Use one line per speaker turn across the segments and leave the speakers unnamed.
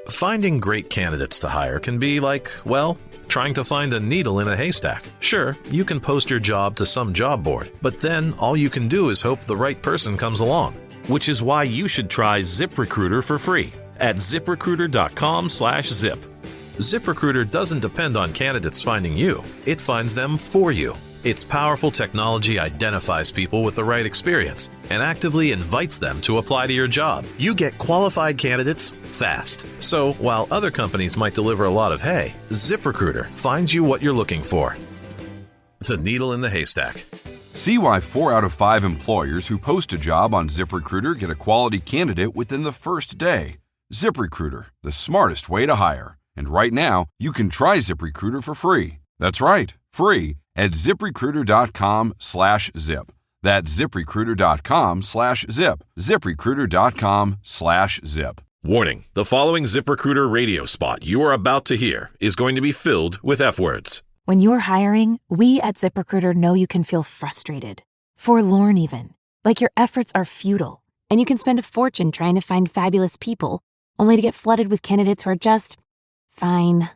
Finding great candidates to hire can be like, well, trying to find a needle in a haystack. Sure, you can post your job to some job board, but then all you can do is hope the right person comes along. Which is why you should try ZipRecruiter for free at ZipRecruiter.com/zip. ZipRecruiter doesn't depend on candidates finding you. It finds them for you. Its powerful technology identifies people with the right experience and actively invites them to apply to your job. You get qualified candidates fast. So while other companies might deliver a lot of hay, ZipRecruiter finds you what you're looking for. The needle in the haystack.
See why 4 out of 5 employers who post a job on ZipRecruiter get a quality candidate within the first day. ZipRecruiter, the smartest way to hire. And right now, you can try ZipRecruiter for free. That's right, free at ZipRecruiter.com/zip. That's ZipRecruiter.com/zip. ZipRecruiter.com/zip.
Warning, the following ZipRecruiter radio spot you are about to hear is going to be filled with F words.
When you're hiring, we at ZipRecruiter know you can feel frustrated, forlorn even, like your efforts are futile, and you can spend a fortune trying to find fabulous people, only to get flooded with candidates who are just fine.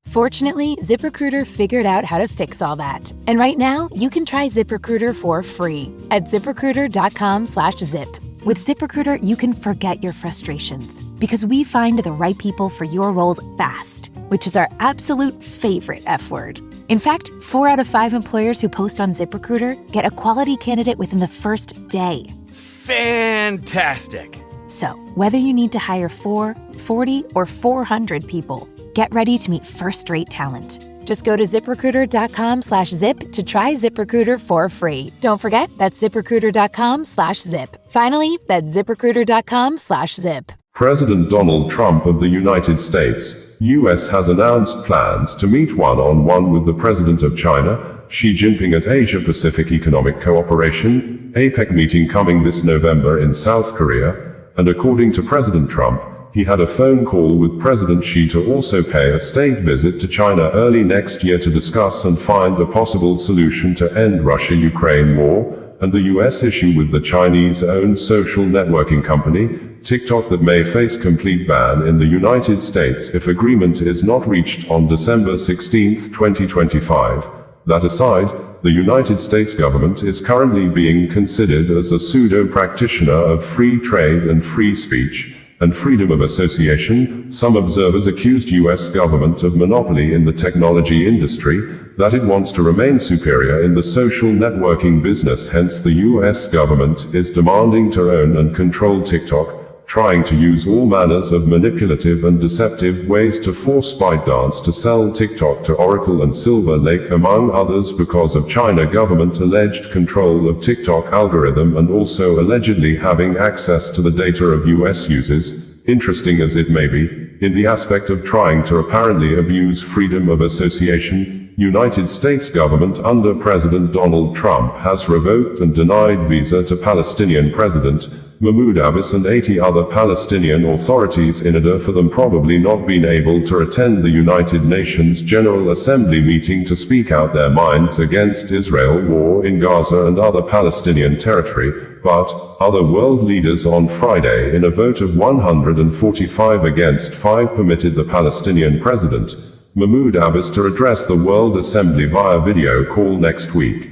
Fortunately, ZipRecruiter figured out how to fix all that. And right now, you can try ZipRecruiter for free at ZipRecruiter.com/zip. With ZipRecruiter, you can forget your frustrations because we find the right people for your roles fast, which is our absolute favorite F word. In fact, 4 out of 5 employers who post on ZipRecruiter get a quality candidate within the first day.
Fantastic!
So, whether you need to hire 4, 40, or 400 people, get ready to meet first-rate talent. Just go to ZipRecruiter.com/zip to try ZipRecruiter for free. Don't forget, that's ZipRecruiter.com/zip. Finally, that's ZipRecruiter.com/zip.
President Donald Trump of the United States, U.S. has announced plans to meet one-on-one with the President of China, Xi Jinping at Asia-Pacific Economic Cooperation, APEC meeting coming this November in South Korea, and according to President Trump, he had a phone call with President Xi to also pay a state visit to China early next year to discuss and find a possible solution to end Russia-Ukraine war, and the U.S. issue with the Chinese-owned social networking company, TikTok, that may face complete ban in the United States if agreement is not reached on December 16, 2025. That aside, the United States government is currently being considered as a pseudo-practitioner of free trade and free speech, and freedom of association. Some observers accused U.S. government of monopoly in the technology industry, that it wants to remain superior in the social networking business. Hence the U.S. government is demanding to own and control TikTok, trying to use all manners of manipulative and deceptive ways to force ByteDance to sell TikTok to Oracle and Silver Lake, among others, because of China government alleged control of TikTok algorithm and also allegedly having access to the data of US users. Interesting as it may be, in the aspect of trying to apparently abuse freedom of association, United States government under President Donald Trump has revoked and denied visa to Palestinian President Mahmoud Abbas and 80 other Palestinian authorities in order for them probably not being able to attend the United Nations General Assembly meeting to speak out their minds against Israel war in Gaza and other Palestinian territory. But other world leaders on Friday, in a vote of 145 against 5, permitted the Palestinian president Mahmoud Abbas to address the World Assembly via video call next week.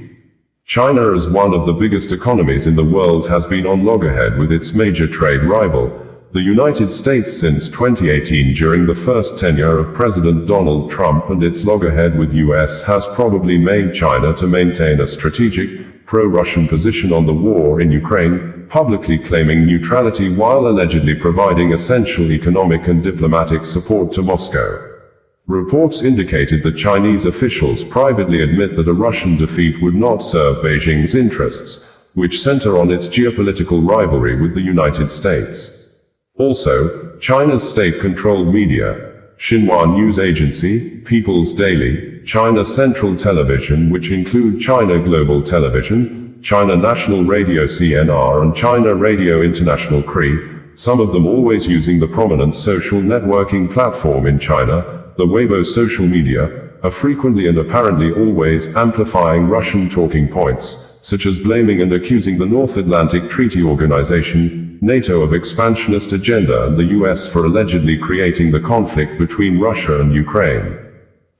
China, as one of the biggest economies in the world, has been on loggerhead with its major trade rival, the United States, since 2018 during the first tenure of President Donald Trump, and its loggerhead with US has probably made China to maintain a strategic, pro-Russian position on the war in Ukraine, publicly claiming neutrality while allegedly providing essential economic and diplomatic support to Moscow. Reports indicated that Chinese officials privately admit that a Russian defeat would not serve Beijing's interests, which center on its geopolitical rivalry with the United States. Also, China's state-controlled media, Xinhua News Agency, People's Daily, China Central Television, which include China Global Television, China National Radio CNR, and China Radio International CRI, some of them always using the prominent social networking platform in China, the Weibo social media, are frequently and apparently always amplifying Russian talking points, such as blaming and accusing the North Atlantic Treaty Organization, NATO of expansionist agenda and the US for allegedly creating the conflict between Russia and Ukraine.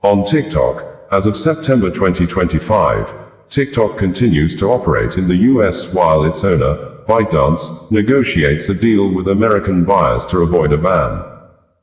On TikTok, as of September 2025, TikTok continues to operate in the US while its owner, ByteDance, negotiates a deal with American buyers to avoid a ban.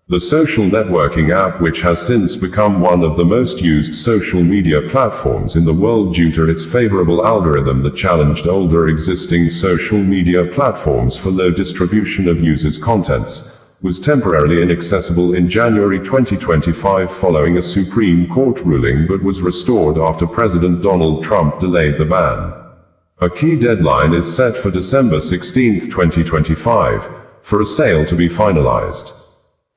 The social networking app, which has since become one of the most used social media platforms in the world due to its favorable algorithm that challenged older existing social media platforms for low distribution of users' contents, was temporarily inaccessible in January 2025 following a Supreme Court ruling, but was restored after President Donald Trump delayed the ban. A key deadline is set for December 16, 2025, for a sale to be finalized.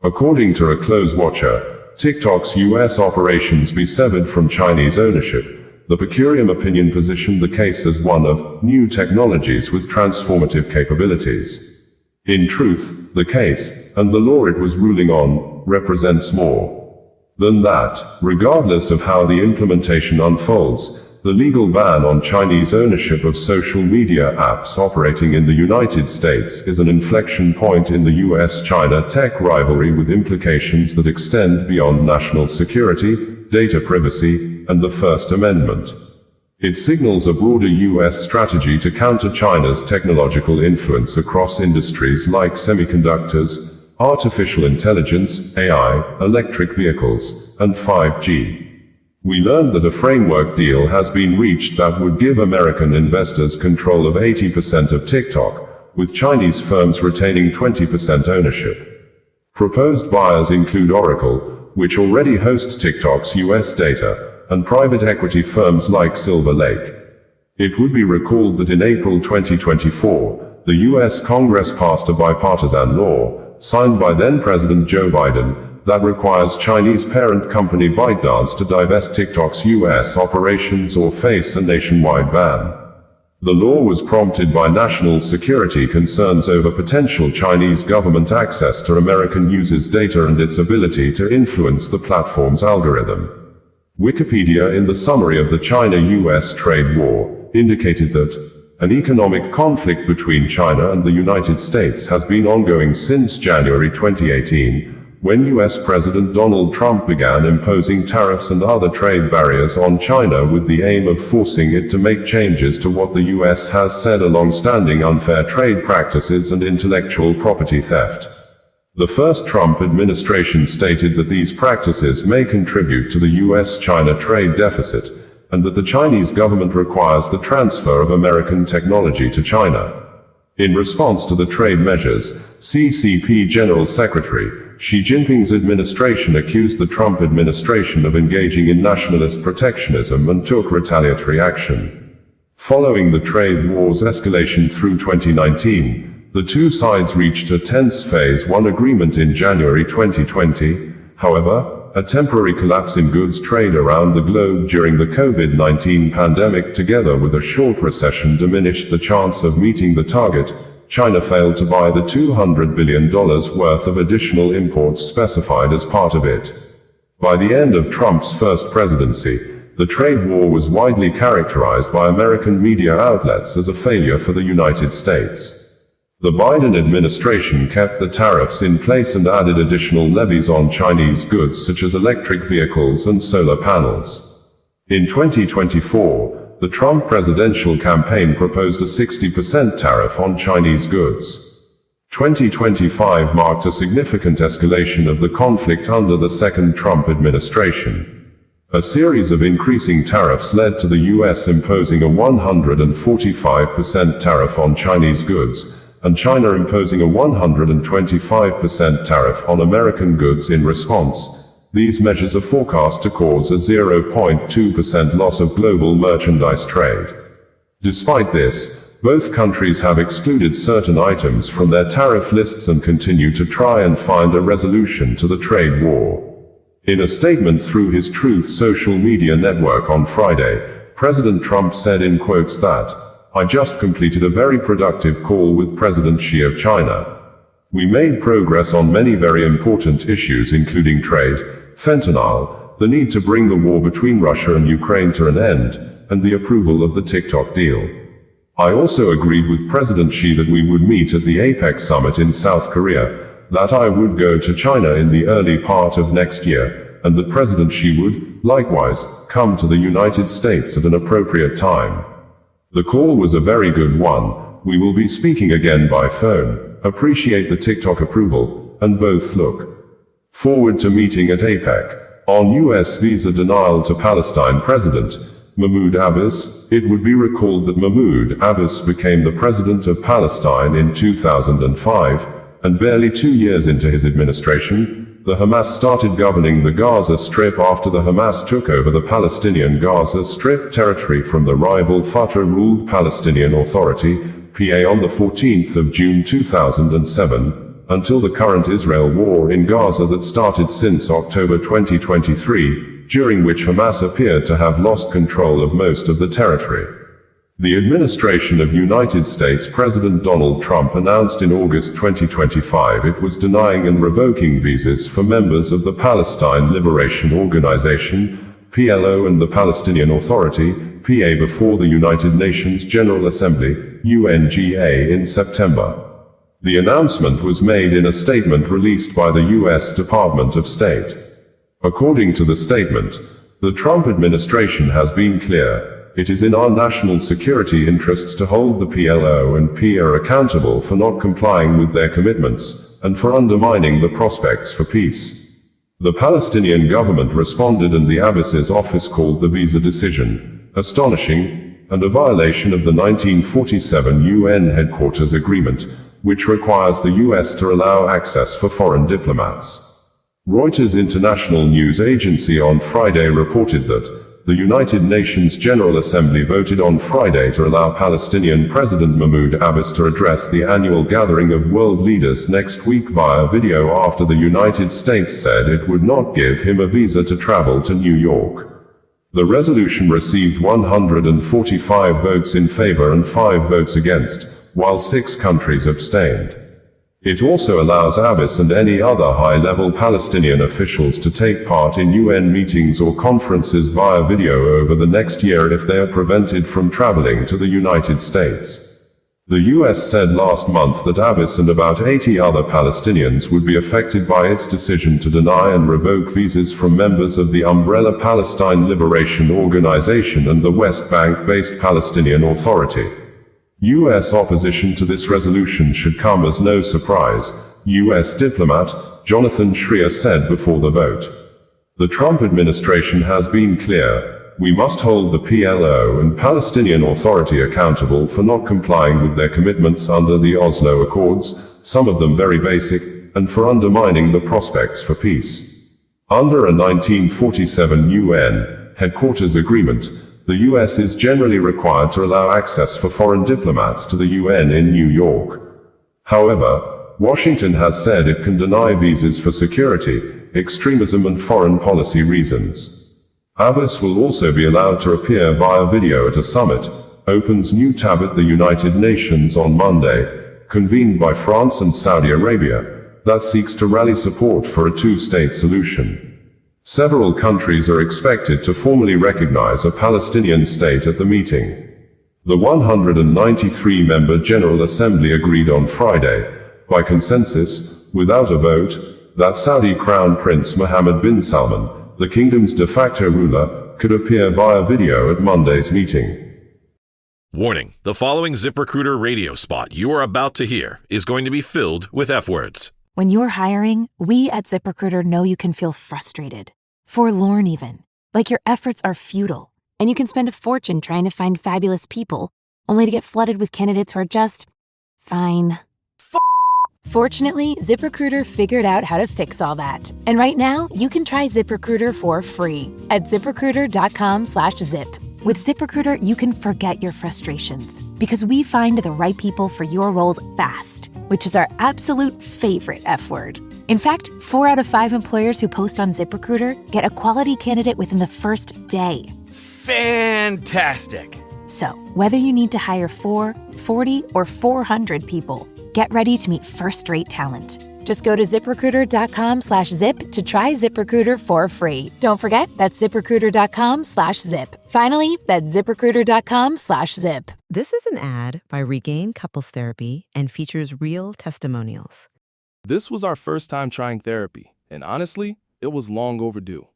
According to a close watcher, TikTok's US operations be severed from Chinese ownership. The per curiam opinion positioned the case as one of new technologies with transformative capabilities. In truth, the case, and the law it was ruling on, represents more than that. Regardless of how the implementation unfolds, the legal ban on Chinese ownership of social media apps operating in the United States is an inflection point in the US-China tech rivalry with implications that extend beyond national security, data privacy, and the First Amendment. It signals a broader US strategy to counter China's technological influence across industries like semiconductors, artificial intelligence, AI, electric vehicles, and 5G. We learned that a framework deal has been reached that would give American investors control of 80% of TikTok, with Chinese firms retaining 20% ownership. Proposed buyers include Oracle, which already hosts TikTok's US data, and private equity firms like Silver Lake. It would be recalled that in April 2024, the US Congress passed a bipartisan law, signed by then-President Joe Biden, that requires Chinese parent company ByteDance to divest TikTok's US operations or face a nationwide ban. The law was prompted by national security concerns over potential Chinese government access to American users' data and its ability to influence the platform's algorithm. Wikipedia, in the summary of the China-US trade war, indicated that an economic conflict between China and the United States has been ongoing since January 2018, when US President Donald Trump began imposing tariffs and other trade barriers on China with the aim of forcing it to make changes to what the US has said are long-standing unfair trade practices and intellectual property theft. The first Trump administration stated that these practices may contribute to the US-China trade deficit, and that the Chinese government requires the transfer of American technology to China. In response to the trade measures, CCP General Secretary Xi Jinping's administration accused the Trump administration of engaging in nationalist protectionism and took retaliatory action. Following the trade war's escalation through 2019, the two sides reached a tense Phase 1 agreement in January 2020. However, a temporary collapse in goods trade around the globe during the COVID-19 pandemic together with a short recession diminished the chance of meeting the target. China failed to buy the $200 billion worth of additional imports specified as part of it. By the end of Trump's first presidency, the trade war was widely characterized by American media outlets as a failure for the United States. The Biden administration kept the tariffs in place and added additional levies on Chinese goods such as electric vehicles and solar panels. In 2024, the Trump presidential campaign proposed a 60% tariff on Chinese goods. 2025 marked a significant escalation of the conflict under the second Trump administration. A series of increasing tariffs led to the US imposing a 145% tariff on Chinese goods, and China imposing a 125% tariff on American goods in response. These measures are forecast to cause a 0.2% loss of global merchandise trade. Despite this, both countries have excluded certain items from their tariff lists and continue to try and find a resolution to the trade war. In a statement through his Truth social media network on Friday, President Trump said in quotes that, "I just completed a very productive call with President Xi of China. We made progress on many very important issues including trade, fentanyl, the need to bring the war between Russia and Ukraine to an end, and the approval of the TikTok deal. I also agreed with President Xi that we would meet at the APEC summit in South Korea, that I would go to China in the early part of next year, and that President Xi would, likewise, come to the United States at an appropriate time. The call was a very good one. We will be speaking again by phone. Appreciate the TikTok approval, and both look forward to meeting at APEC. On U.S. visa denial to Palestine President Mahmoud Abbas, it would be recalled that Mahmoud Abbas became the president of Palestine in 2005, and barely 2 years into his administration, the Hamas started governing the Gaza Strip after the Hamas took over the Palestinian Gaza Strip territory from the rival Fatah-ruled Palestinian Authority, PA, on the 14th of June 2007, until the current Israel war in Gaza that started since October 2023, during which Hamas appeared to have lost control of most of the territory. The administration of United States President Donald Trump announced in August 2025 it was denying and revoking visas for members of the Palestine Liberation Organization, PLO, and the Palestinian Authority, PA, before the United Nations General Assembly, UNGA, in September. The announcement was made in a statement released by the U.S. Department of State. According to the statement, the Trump administration has been clear: it is in our national security interests to hold the PLO and PA accountable for not complying with their commitments, and for undermining the prospects for peace. The Palestinian government responded, and the Abbas's office called the visa decision astonishing, and a violation of the 1947 UN Headquarters Agreement, which requires the U.S. to allow access for foreign diplomats. Reuters International News Agency on Friday reported that the United Nations General Assembly voted on Friday to allow Palestinian President Mahmoud Abbas to address the annual gathering of world leaders next week via video after the United States said it would not give him a visa to travel to New York. The resolution received 145 votes in favor and 5 votes against, while 6 countries abstained. It also allows Abbas and any other high-level Palestinian officials to take part in UN meetings or conferences via video over the next year if they are prevented from traveling to the United States. The US said last month that Abbas and about 80 other Palestinians would be affected by its decision to deny and revoke visas from members of the umbrella Palestine Liberation Organization and the West Bank-based Palestinian Authority. U.S. opposition to this resolution should come as no surprise, U.S. diplomat Jonathan Schreier said before the vote. The Trump administration has been clear: we must hold the PLO and Palestinian Authority accountable for not complying with their commitments under the Oslo Accords, some of them very basic, and for undermining the prospects for peace. Under a 1947 UN Headquarters Agreement, the U.S. is generally required to allow access for foreign diplomats to the UN in New York. However, Washington has said it can deny visas for security, extremism, and foreign policy reasons. Abbas will also be allowed to appear via video at a summit, opens new tab at the United Nations on Monday, convened by France and Saudi Arabia, that seeks to rally support for a two-state solution. Several countries are expected to formally recognize a Palestinian state at the meeting. The 193-member General Assembly agreed on Friday, by consensus, without a vote, that Saudi Crown Prince Mohammed bin Salman, the kingdom's de facto ruler, could appear via video at Monday's meeting.
Warning: the following ZipRecruiter radio spot you are about to hear is going to be filled with F-words.
When you're hiring, we at ZipRecruiter know you can feel frustrated, forlorn even, like your efforts are futile, and you can spend a fortune trying to find fabulous people, only to get flooded with candidates who are just fine. Fortunately, ZipRecruiter figured out how to fix all that. And right now, you can try ZipRecruiter for free at ZipRecruiter.com/zip. With ZipRecruiter, you can forget your frustrations because we find the right people for your roles fast, which is our absolute favorite F word. In fact, 4 out of 5 employers who post on ZipRecruiter get a quality candidate within the first day.
Fantastic!
So, whether you need to hire 4, 40, or 400 people, get ready to meet first-rate talent. Just go to ZipRecruiter.com/zip to try ZipRecruiter for free. Don't forget, that's ZipRecruiter.com/zip. Finally, that's ZipRecruiter.com/zip.
This is an ad by Regain Couples Therapy and features real testimonials.
This was our first time trying therapy, and honestly, it was long overdue.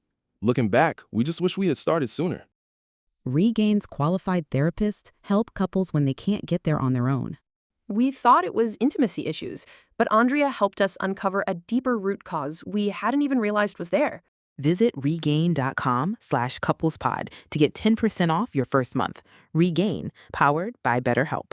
Looking back, we just wish we had started sooner.
Regain's qualified therapists help couples when they can't get there on their own.
We thought it was intimacy issues, but Andrea helped us uncover a deeper root cause we hadn't even realized was there.
Visit regain.com/couplespod to get 10% off your first month. Regain, powered by BetterHelp.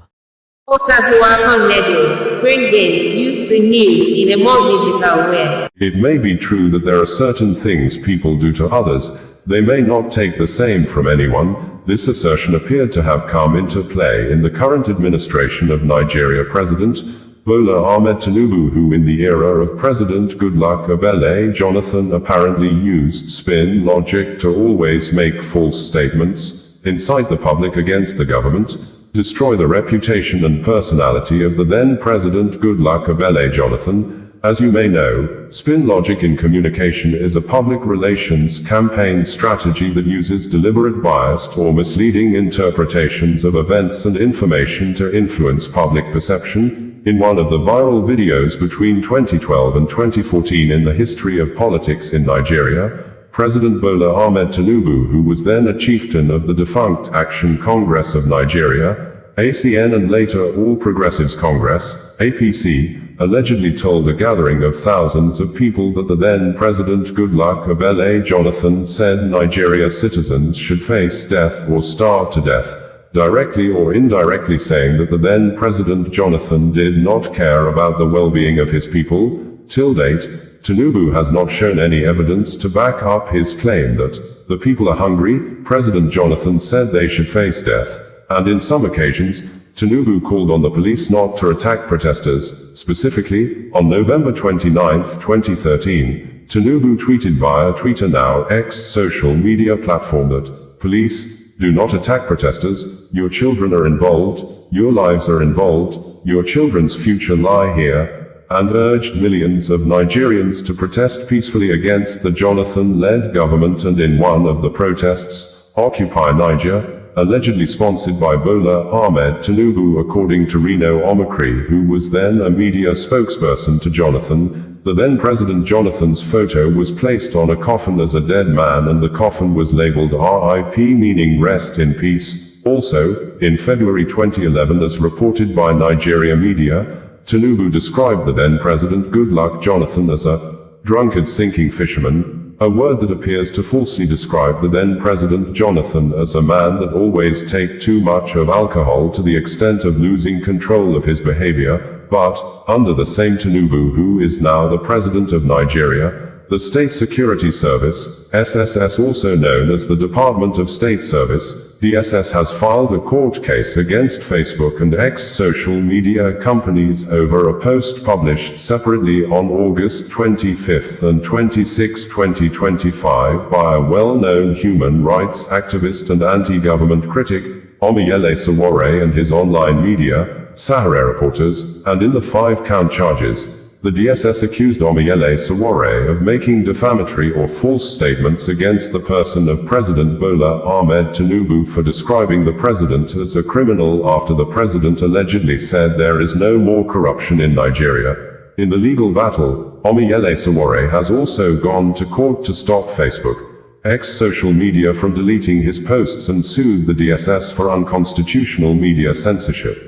Bringing you the news in a more digital way.
It may be true that there are certain things people do to others. They may not take the same from anyone. This assertion appeared to have come into play in the current administration of Nigeria President Bola Ahmed Tinubu, who in the era of President Goodluck Ebele Jonathan apparently used spin logic to always make false statements, incite the public against the government, destroy the reputation and personality of the then President Goodluck Ebele Jonathan. As you may know, spin logic in communication is a public relations campaign strategy that uses deliberate biased or misleading interpretations of events and information to influence public perception. In one of the viral videos between 2012 and 2014 in the history of politics in Nigeria, President Bola Ahmed Tinubu, who was then a chieftain of the defunct Action Congress of Nigeria, ACN, and later All Progressives Congress, APC, allegedly told a gathering of thousands of people that the then President Goodluck Ebele Jonathan said Nigeria citizens should face death or starve to death, directly or indirectly saying that the then President Jonathan did not care about the well-being of his people. Till date, Tinubu has not shown any evidence to back up his claim that the people are hungry. President Jonathan said they should face death, and in some occasions, Tinubu called on the police not to attack protesters. Specifically, on November 29, 2013, Tinubu tweeted via Twitter, now X social media platform, that police do not attack protesters. Your children are involved. Your lives are involved. Your children's future lie here. And urged millions of Nigerians to protest peacefully against the Jonathan-led government. And in one of the protests, Occupy Niger, allegedly sponsored by Bola Ahmed Tinubu, according to Reno Omokri, who was then a media spokesperson to Jonathan, the then President Jonathan's photo was placed on a coffin as a dead man, and the coffin was labeled RIP, meaning rest in peace. Also, in February 2011, as reported by Nigeria media, Tinubu described the then President Goodluck Jonathan as a drunkard sinking fisherman, a word that appears to falsely describe the then President Jonathan as a man that always take too much of alcohol to the extent of losing control of his behavior. But, under the same Tinubu, who is now the President of Nigeria, the State Security Service, SSS, also known as the Department of State Service, DSS, has filed a court case against Facebook and X social media companies over a post published separately on August 25 and 26, 2025 by a well-known human rights activist and anti-government critic, Omiyele Sowore, and his online media, Sahara Reporters. And in the 5-count charges, the DSS accused Omiyele Sowore of making defamatory or false statements against the person of President Bola Ahmed Tinubu for describing the president as a criminal after the president allegedly said there is no more corruption in Nigeria. In the legal battle, Omiyele Sowore has also gone to court to stop Facebook, X social media, from deleting his posts and sued the DSS for unconstitutional media censorship.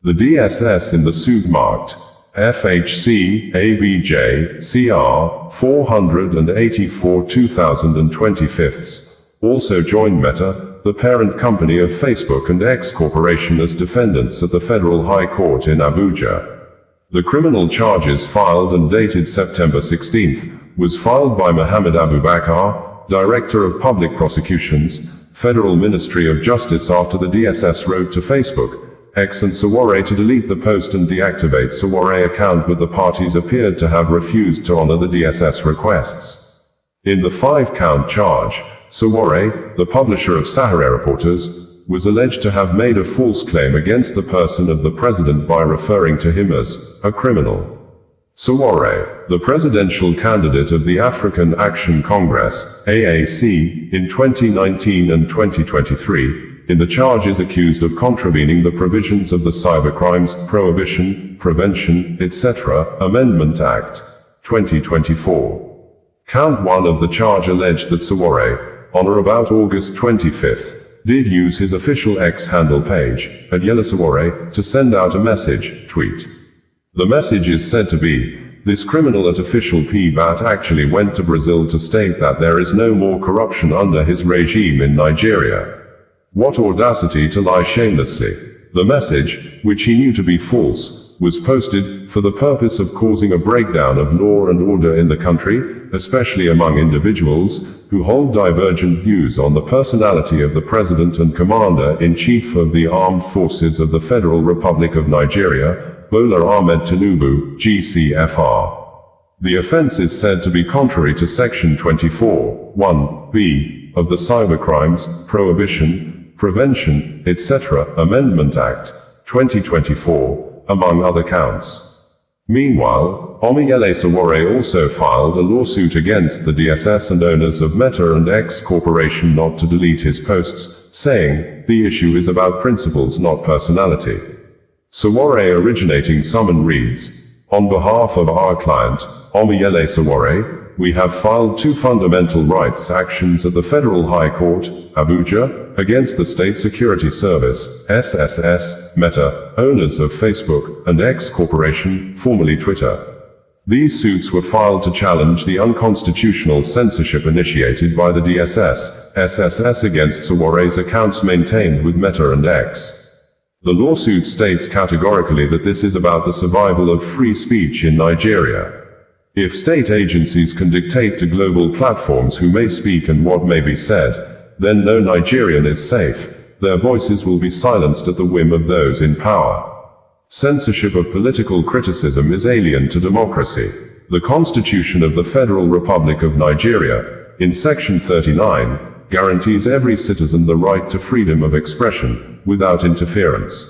The DSS in the suit marked FHC ABJ CR 484 2025 also joined Meta, the parent company of Facebook and X Corporation, as defendants at the Federal High Court in Abuja. The criminal charges filed and dated September 16 was filed by Mohammed Abubakar, Director of Public Prosecutions, Federal Ministry of Justice, after the DSS wrote to Facebook, X and Sowore to delete the post and deactivate Sowore account, but the parties appeared to have refused to honor the DSS requests. In the 5-count charge, Sowore, the publisher of Sahara Reporters, was alleged to have made a false claim against the person of the president by referring to him as a criminal. Sowore, the presidential candidate of the African Action Congress, AAC, in 2019 and 2023, in the charges accused of contravening the provisions of the Cybercrimes Prohibition, Prevention, etc. Amendment Act, 2024. Count 1 of the charge alleged that Sowore, on or about August 25th, did use his official X handle page, at Sowore, to send out a message, tweet. The message is said to be, "This criminal at official PBAT actually went to Brazil to state that there is no more corruption under his regime in Nigeria. What audacity to lie shamelessly." The message, which he knew to be false, was posted for the purpose of causing a breakdown of law and order in the country, especially among individuals who hold divergent views on the personality of the President and Commander-in-Chief of the Armed Forces of the Federal Republic of Nigeria, Bola Ahmed Tinubu, GCFR. The offense is said to be contrary to Section 24(1)(b) of the Cybercrimes, Prohibition, Prevention, etc. Amendment Act, 2024, among other counts. Meanwhile, Omiyele Sowore also filed a lawsuit against the DSS and owners of Meta and X Corporation not to delete his posts, saying, "The issue is about principles, not personality." Sowore originating summon reads, "On behalf of our client, Omiyele Sowore, we have filed 2 fundamental rights actions at the Federal High Court, Abuja, against the State Security Service, SSS, Meta, owners of Facebook, and X Corporation, formerly Twitter. These suits were filed to challenge the unconstitutional censorship initiated by the DSS, SSS against Sowore's accounts maintained with Meta and X. The lawsuit states categorically that this is about the survival of free speech in Nigeria. If state agencies can dictate to global platforms who may speak and what may be said, then no Nigerian is safe. Their voices will be silenced at the whim of those in power. Censorship of political criticism is alien to democracy. The Constitution of the Federal Republic of Nigeria, in Section 39, guarantees every citizen the right to freedom of expression, without interference.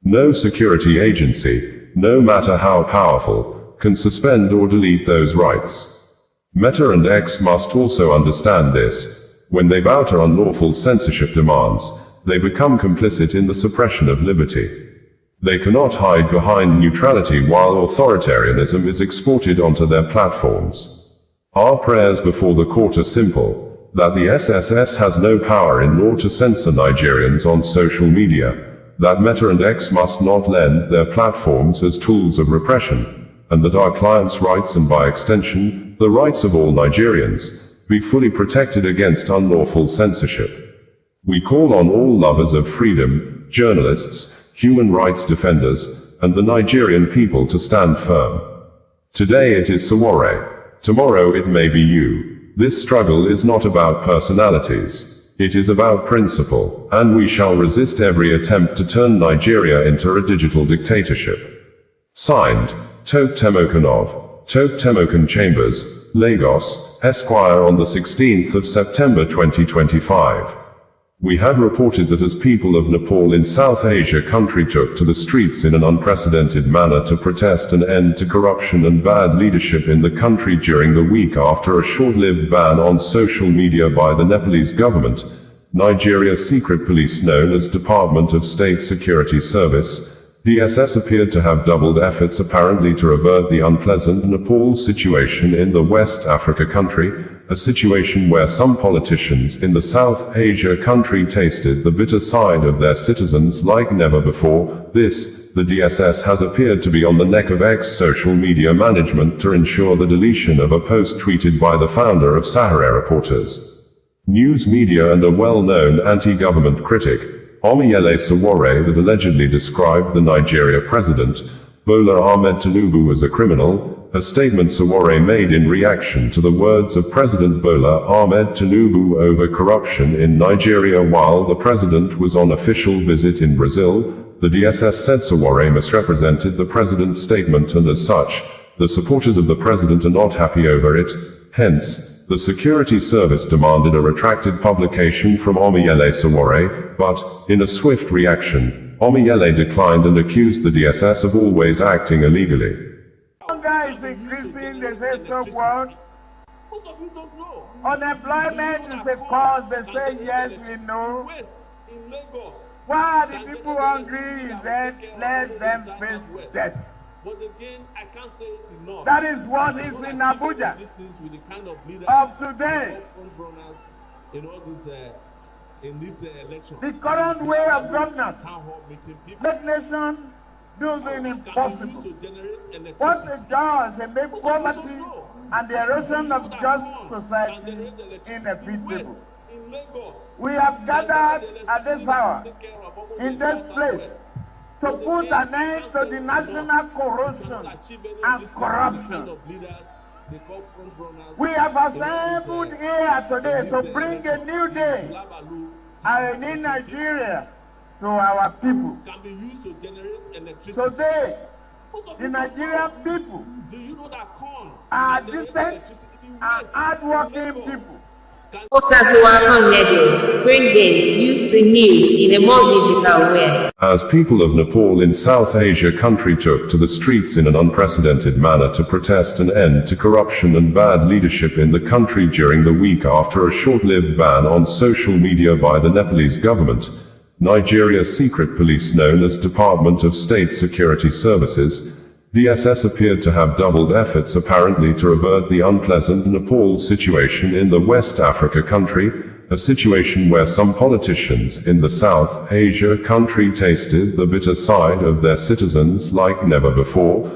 No security agency, no matter how powerful, can suspend or delete those rights. Meta and X must also understand this. When they bow to unlawful censorship demands, they become complicit in the suppression of liberty. They cannot hide behind neutrality while authoritarianism is exported onto their platforms. Our prayers before the court are simple, that the SSS has no power in law to censor Nigerians on social media, that Meta and X must not lend their platforms as tools of repression, and that our clients' rights and by extension, the rights of all Nigerians, be fully protected against unlawful censorship. We call on all lovers of freedom, journalists, human rights defenders, and the Nigerian people to stand firm. Today it is Sowore. Tomorrow it may be you. This struggle is not about personalities. It is about principle, and we shall resist every attempt to turn Nigeria into a digital dictatorship. Signed, Toke Temokanov, Toke Temokan Chambers, Lagos, Esquire on the 16th of September 2025. We had reported that as people of Nepal in South Asia country took to the streets in an unprecedented manner to protest an end to corruption and bad leadership in the country during the week after a short-lived ban on social media by the Nepalese government, Nigeria's secret police known as Department of State Security Service, DSS appeared to have doubled efforts apparently to avert the unpleasant Nepal situation in the West Africa country, a situation where some politicians in the South Asia country tasted the bitter side of their citizens like never before. The DSS has appeared to be on the neck of X social media management to ensure the deletion of a post tweeted by the founder of Sahara Reporters. News media and a well-known anti-government critic, Omiyele Sowore, that allegedly described the Nigeria president, Bola Ahmed Tinubu, as a criminal, a statement Sowore made in reaction to the words of President Bola Ahmed Tinubu over corruption in Nigeria while the president was on official visit in Brazil. The DSS said Sowore misrepresented the president's statement and as such, the supporters of the president are not happy over it. Hence, the security service demanded a retracted publication from Omiyele Sowore, but, in a swift reaction, Omiyele declined and accused the DSS of always acting illegally.
Nigeria is increasing, they say so what?
Most of you don't know.
Unemployment is a cause, they say yes, we know.
In Lagos.
Why are the people hungry? Is that let them face death?
But again, I can't say it enough.
That is what is in Abuja
This is with the kind of leaders
of today.
In all this, in this election.
The current way of governance make nation do the impossible. What it does, it makes poverty and the erosion of just society inevitable. We have gathered at this hour, in this place, to put an end to the national corruption and corruption. We have assembled here today to bring a new day, a new Nigeria, to our people. Today, the Nigerian people are decent and hardworking people.
Osazuwa Radio, bringing you the news in a more digital way.
As people of Nepal in South Asia country took to the streets in an unprecedented manner to protest an end to corruption and bad leadership in the country during the week after a short-lived ban on social media by the Nepalese government, Nigeria's secret police known as Department of State Security Services, DSS appeared to have doubled efforts apparently to avert the unpleasant Nepal situation in the West Africa country, a situation where some politicians in the South Asia country tasted the bitter side of their citizens like never before.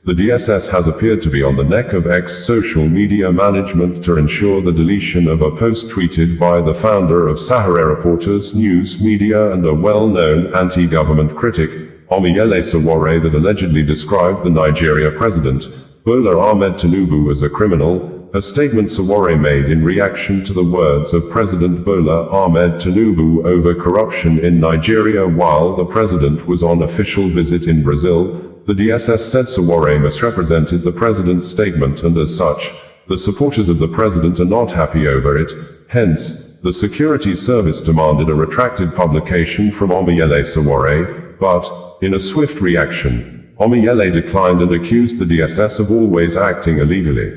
The DSS has appeared to be on the neck of ex-social media management to ensure the deletion of a post tweeted by the founder of Sahara Reporters News Media and a well-known anti-government critic, Omiyele Sowore, that allegedly described the Nigeria president, Bola Ahmed Tinubu, as a criminal, a statement Sowore made in reaction to the words of President Bola Ahmed Tinubu over corruption in Nigeria while the president was on official visit in Brazil. The DSS said Sowore misrepresented the president's statement and as such, the supporters of the president are not happy over it. Hence, the security service demanded a retracted publication from Omiyele Sowore, but, in a swift reaction, Omiyele declined and accused the DSS of always acting illegally.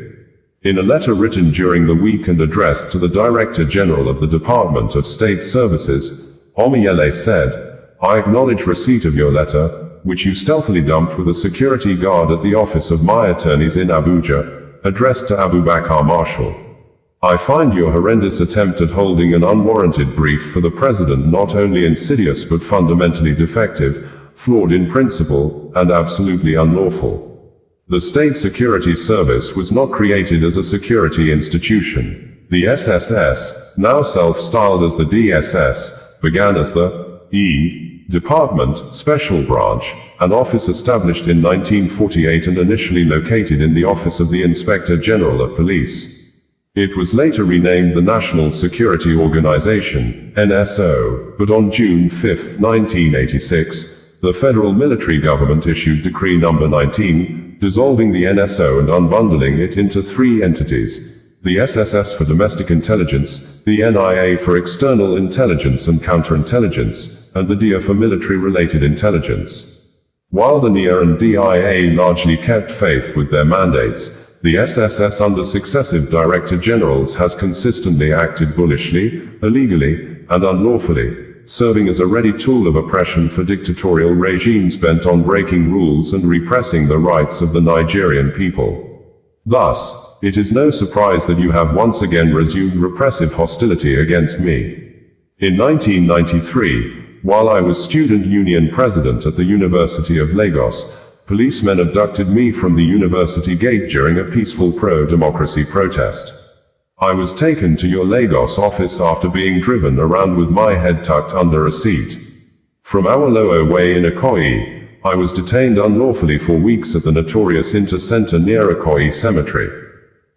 In a letter written during the week and addressed to the Director General of the Department of State Services, Omiyele said, "I acknowledge receipt of your letter, which you stealthily dumped with a security guard at the office of my attorneys in Abuja, addressed to Abubakar Marshall. I find your horrendous attempt at holding an unwarranted brief for the president not only insidious but fundamentally defective, flawed in principle, and absolutely unlawful. The State Security Service was not created as a security institution. The SSS, now self-styled as the DSS, began as the Department, Special Branch, an office established in 1948 and initially located in the Office of the Inspector General of Police. It was later renamed the National Security Organization, NSO, but on June 5, 1986, the federal military government issued Decree No. 19, dissolving the NSO and unbundling it into three entities: the SSS for Domestic Intelligence, the NIA for External Intelligence and Counterintelligence, and the DIA for Military-Related Intelligence. While the NIA and DIA largely kept faith with their mandates, the SSS under successive Director Generals has consistently acted bullishly, illegally, and unlawfully, serving as a ready tool of oppression for dictatorial regimes bent on breaking rules and repressing the rights of the Nigerian people. Thus, it is no surprise that you have once again resumed repressive hostility against me. In 1993, while I was Student Union President at the University of Lagos, policemen abducted me from the university gate during a peaceful pro-democracy protest. I was taken to your Lagos office after being driven around with my head tucked under a seat. From Awolowo Way in Ikoyi, I was detained unlawfully for weeks at the notorious Inter-Center near Ikoyi Cemetery.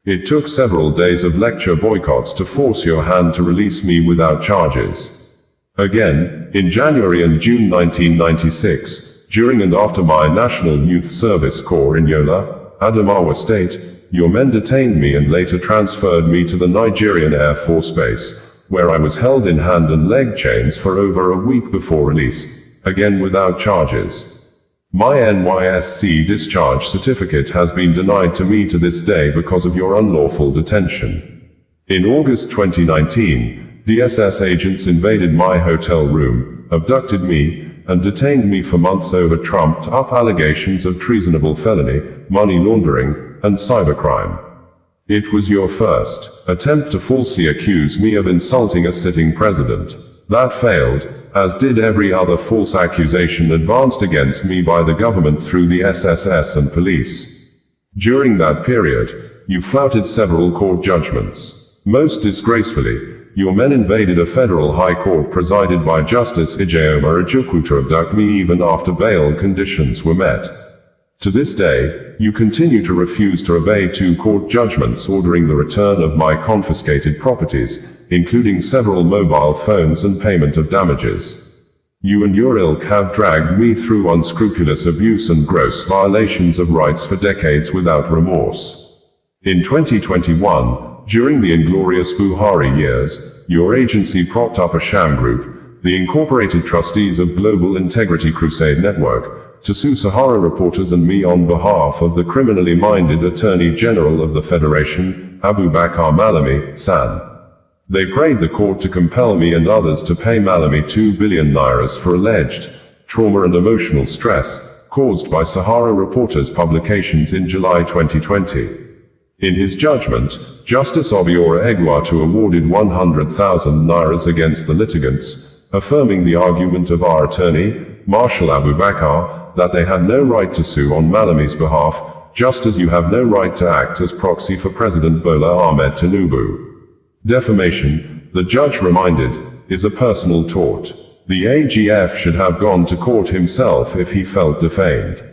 It took several days of lecture boycotts to force your hand to release me without charges. Again, in January and June 1996, during and after my National Youth Service Corps in Yola, Adamawa State, your men detained me and later transferred me to the Nigerian Air Force Base, where I was held in hand and leg chains for over a week before release, again without charges. My NYSC discharge certificate has been denied to me to this day because of your unlawful detention. In August 2019, DSS agents invaded my hotel room, abducted me, and detained me for months over trumped-up allegations of treasonable felony, money laundering, and cybercrime. It was your first attempt to falsely accuse me of insulting a sitting president. That failed, as did every other false accusation advanced against me by the government through the SSS and police. During that period, you flouted several court judgments. Most disgracefully, your men invaded a federal high court presided by Justice Ijeoma Ojukwu to abduct me even after bail conditions were met. To this day, you continue to refuse to obey 2 court judgments ordering the return of my confiscated properties, including several mobile phones and payment of damages. You and your ilk have dragged me through unscrupulous abuse and gross violations of rights for decades without remorse. In 2021, during the inglorious Buhari years, your agency propped up a sham group, the Incorporated Trustees of Global Integrity Crusade Network, to sue Sahara reporters and me on behalf of the criminally minded Attorney General of the Federation, Abubakar Malami, San. They prayed the court to compel me and others to pay Malami 2 billion nairas for alleged trauma and emotional stress caused by Sahara reporters' publications in July 2020. In his judgment, Justice Obiora Egwuatu awarded 100,000 nairas against the litigants, affirming the argument of our attorney, Marshal Abubakar, that they had no right to sue on Malami's behalf, just as you have no right to act as proxy for President Bola Ahmed Tinubu. Defamation, the judge reminded, is a personal tort. The AGF should have gone to court himself if he felt defamed.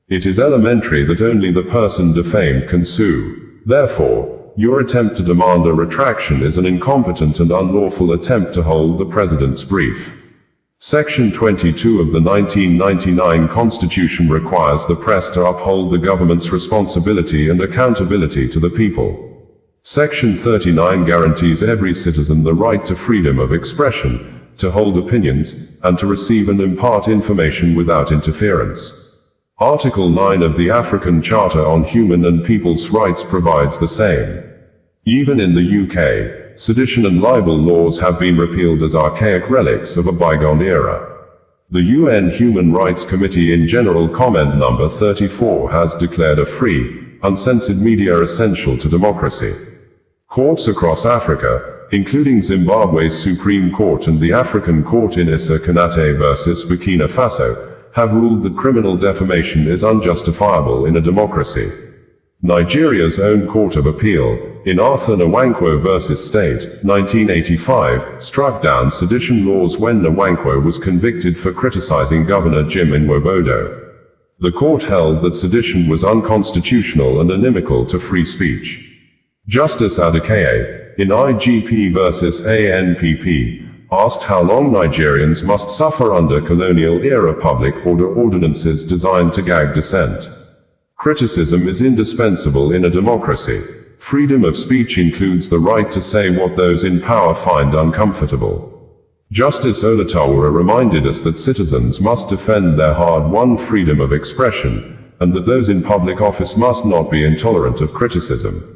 It is elementary that only the person defamed can sue. Therefore, your attempt to demand a retraction is an incompetent and unlawful attempt to hold the president's brief. Section 22 of the 1999 Constitution requires the press to uphold the government's responsibility and accountability to the people. Section 39 guarantees every citizen the right to freedom of expression, to hold opinions, and to receive and impart information without interference. Article 9 of the African Charter on Human and People's Rights provides the same. Even in the UK, sedition and libel laws have been repealed as archaic relics of a bygone era. The UN Human Rights Committee in General Comment No. 34 has declared a free, uncensored media essential to democracy. Courts across Africa, including Zimbabwe's Supreme Court and the African Court in Issa Konate vs. Burkina Faso, have ruled that criminal defamation is unjustifiable in a democracy. Nigeria's own Court of Appeal, in Arthur Nwankwo vs. State, 1985, struck down sedition laws when Nwankwo was convicted for criticizing Governor Jim Nwobodo. The court held that sedition was unconstitutional and inimical to free speech. Justice Adekeye, in IGP vs. ANPP, asked how long Nigerians must suffer under colonial-era public order ordinances designed to gag dissent. Criticism is indispensable in a democracy. Freedom of speech includes the right to say what those in power find uncomfortable. Justice Olatawara reminded us that citizens must defend their hard-won freedom of expression, and that those in public office must not be intolerant of criticism.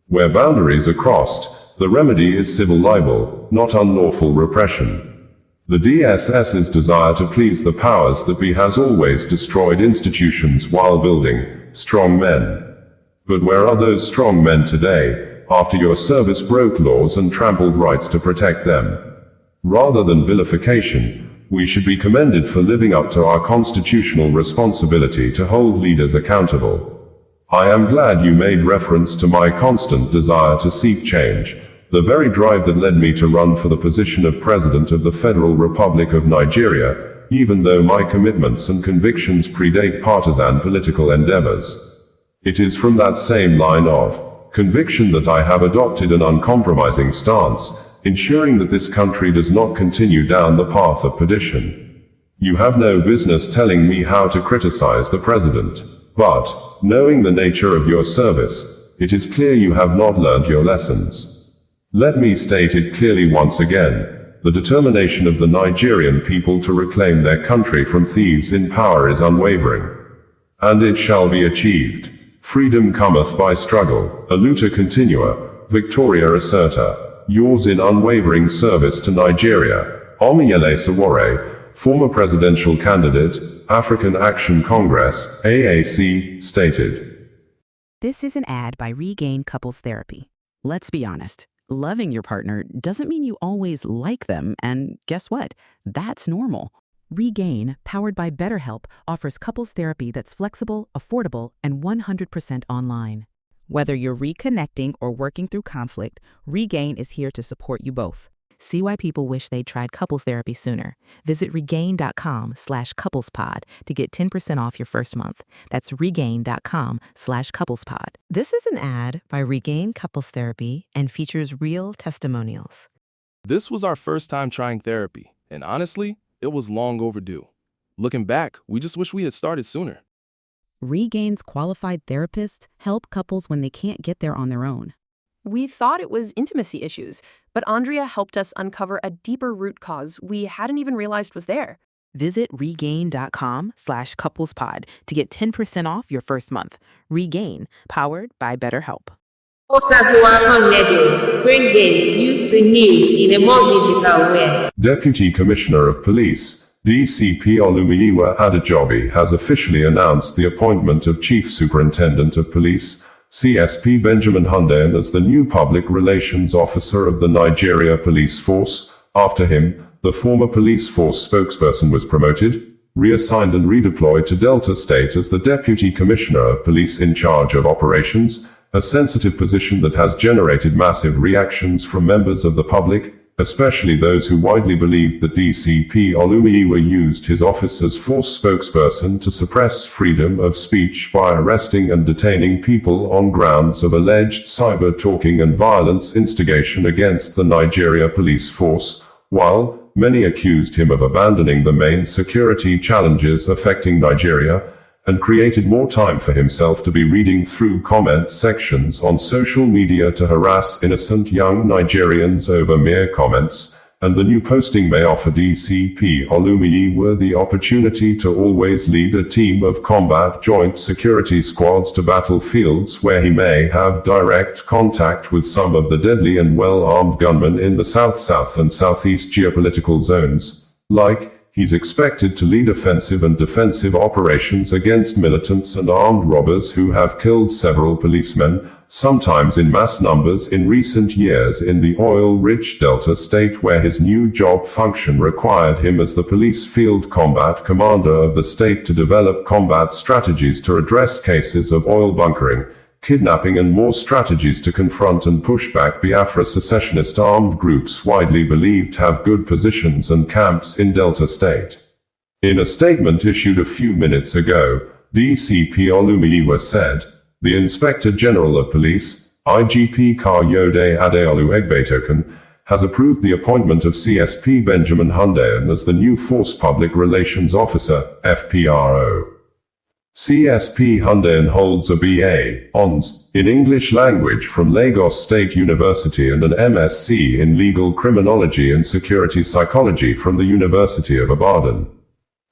Where boundaries are crossed, the remedy is civil libel, not unlawful repression. The DSS's desire to please the powers that be has always destroyed institutions while building strong men. But where are those strong men today, after your service broke laws and trampled rights to protect them? Rather than vilification, we should be commended for living up to our constitutional responsibility to hold leaders accountable. I am glad you made reference to my constant desire to seek change, the very drive that led me to run for the position of President of the Federal Republic of Nigeria, even though my commitments and convictions predate partisan political endeavors. It is from that same line of conviction that I have adopted an uncompromising stance, ensuring that this country does not continue down the path of perdition. You have no business telling me how to criticize the president, but, knowing the nature of your service, it is clear you have not learned your lessons. Let me state it clearly once again. the determination of the Nigerian people to reclaim their country from thieves in power is unwavering. And it shall be achieved. Freedom cometh by struggle, Aluta continua, Victoria asserta, yours in unwavering service to Nigeria, Omiyele Sowore, former presidential candidate, African Action Congress, AAC, stated.
This is an ad by Regain Couples Therapy. Let's be honest. Loving your partner doesn't mean you always like them, and guess what? That's normal. Regain, powered by BetterHelp, offers couples therapy that's flexible, affordable, and 100% online. Whether you're reconnecting or working through conflict, Regain is here to support you both. See why people wish they'd tried couples therapy sooner. Visit regain.com/couplespod to get 10% off your first month. That's regain.com/couplespod. This is an ad by Regain Couples Therapy and features real testimonials.
This was our first time trying therapy, and honestly, it was long overdue. Looking back, we just wish we had started sooner.
Regain's qualified therapists help couples when they can't get there on their own.
We thought it was intimacy issues, but Andrea helped us uncover a deeper root cause we hadn't even realized was there.
Visit regain.com/couplespod to get 10% off your first month. Regain, powered by BetterHelp.
bringing you the news in a more digital way.
Deputy Commissioner of Police, DCP Olumiyiwa Adejobi, has officially announced the appointment of Chief Superintendent of Police, CSP Benjamin Hundeyin, as the new Public Relations Officer of the Nigeria Police Force. After him, the former police force spokesperson was promoted, reassigned and redeployed to Delta State as the Deputy Commissioner of Police in charge of operations, a sensitive position that has generated massive reactions from members of the public, especially those who widely believed that DCP Olumiyiwa used his office as force spokesperson to suppress freedom of speech by arresting and detaining people on grounds of alleged cyber-talking and violence instigation against the Nigeria police force, while many accused him of abandoning the main security challenges affecting Nigeria, and created more time for himself to be reading through comment sections on social media to harass innocent young Nigerians over mere comments, and the new posting may offer DCP Olumiyiwa the opportunity to always lead a team of combat joint security squads to battlefields where he may have direct contact with some of the deadly and well-armed gunmen in the South and Southeast geopolitical zones. He's expected to lead offensive and defensive operations against militants and armed robbers who have killed several policemen, sometimes in mass numbers in recent years in the oil-rich Delta State, where his new job function required him as the police field combat commander of the state to develop combat strategies to address cases of oil bunkering, kidnapping and more strategies to confront and push back Biafra secessionist armed groups widely believed have good positions and camps in Delta State. In a statement issued a few minutes ago, DCP Olumiyiwa said, "The Inspector General of Police, IGP Kayode Adeolu Egbetoken, has approved the appointment of CSP Benjamin Hundeyin as the new Force Public Relations Officer, FPRO. CSP Hundeyin holds a BA, Hons, in English language from Lagos State University and an MSc in Legal Criminology and Security Psychology from the University of Ibadan.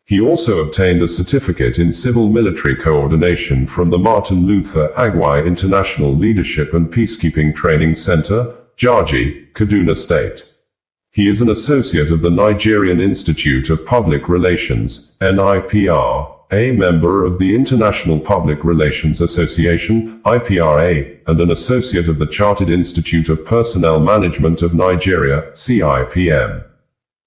He also obtained a certificate in Civil Military Coordination from the Martin Luther Agwai International Leadership and Peacekeeping Training Center, Jaji, Kaduna State. He is an associate of the Nigerian Institute of Public Relations, NIPR, a member of the International Public Relations Association, IPRA, and an associate of the Chartered Institute of Personnel Management of Nigeria, CIPM.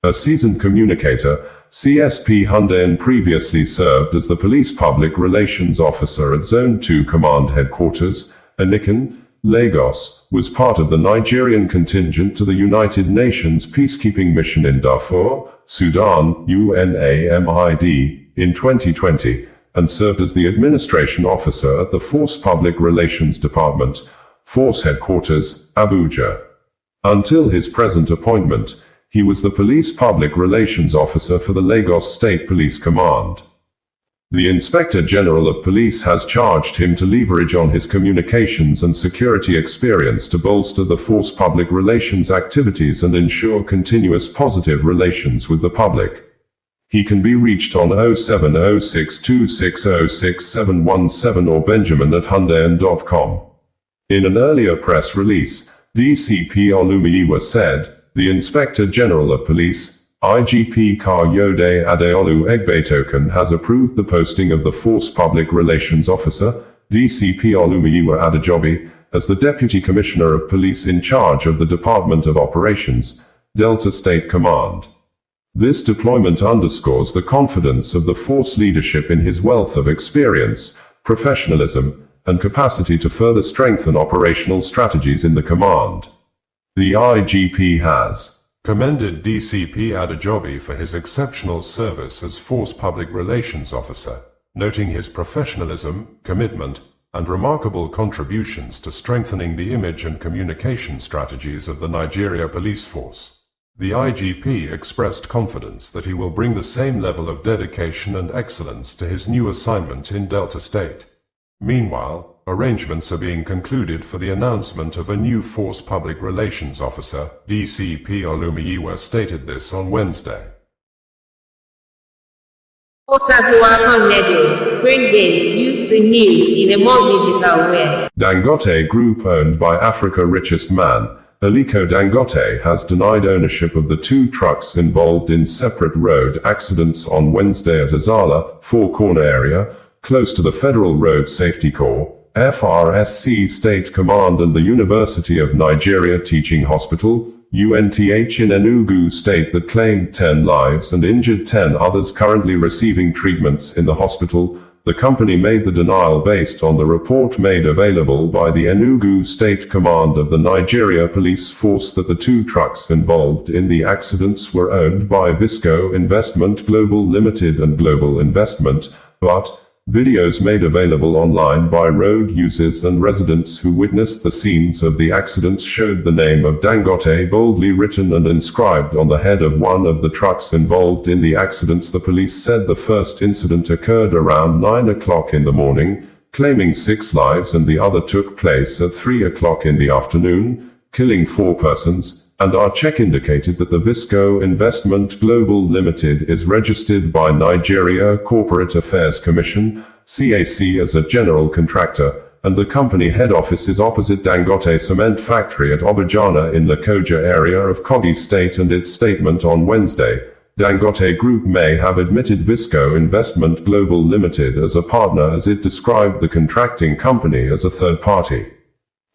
A seasoned communicator, CSP Hundeyin previously served as the Police Public Relations Officer at Zone 2 Command Headquarters, Anikan, Lagos, was part of the Nigerian contingent to the United Nations Peacekeeping Mission in Darfur, Sudan, UNAMID, in 2020, and served as the Administration Officer at the Force Public Relations Department, Force Headquarters, Abuja. Until his present appointment, he was the Police Public Relations Officer for the Lagos State Police Command. The Inspector General of Police has charged him to leverage on his communications and security experience to bolster the force public relations activities and ensure continuous positive relations with the public. He can be reached on 07062606717 or benjamin@hyundaiand.com. In an earlier press release, DCP Olumiyiwa said, the Inspector General of Police, IGP Kayode Adeolu Egbetoken, has approved the posting of the Force Public Relations Officer, DCP Olumiyiwa Adejobi, as the Deputy Commissioner of Police in charge of the Department of Operations, Delta State Command. This deployment underscores the confidence of the force leadership in his wealth of experience, professionalism, and capacity to further strengthen operational strategies in the command. The IGP has commended DCP Adejobi for his exceptional service as Force Public Relations Officer, noting his professionalism, commitment, and remarkable contributions to strengthening the image and communication strategies of the Nigeria Police Force. The IGP expressed confidence that he will bring the same level of dedication and excellence to his new assignment in Delta State. Meanwhile, arrangements are being concluded for the announcement of a new Force Public Relations Officer. DCP Olumiyiwa stated this on Wednesday.
Bringing you the news in a more digital way.
Dangote Group, owned by Africa's richest man, Aliko Dangote, has denied ownership of the two trucks involved in separate road accidents on Wednesday at Azala, Four Corner area, close to the Federal Road Safety Corps, FRSC State Command and the University of Nigeria Teaching Hospital, UNTH in Enugu State, that claimed 10 lives and injured 10 others currently receiving treatments in the hospital. The company made the denial based on the report made available by the Enugu State Command of the Nigeria Police Force that the two trucks involved in the accidents were owned by Visco Investment Global Limited and Global Investment, but videos made available online by road users and residents who witnessed the scenes of the accidents showed the name of Dangote boldly written and inscribed on the head of one of the trucks involved in the accidents. The police said the first incident occurred around 9 o'clock in the morning, claiming 6 lives, and the other took place at 3 o'clock in the afternoon, killing 4 persons. And our check indicated that the Visco Investment Global Limited is registered by Nigeria Corporate Affairs Commission, CAC, as a general contractor, and the company head office is opposite Dangote Cement Factory at Obajana in Lokoja area of Kogi State. And its statement on Wednesday, Dangote Group may have admitted Visco Investment Global Limited as a partner, as it described the contracting company as a third party.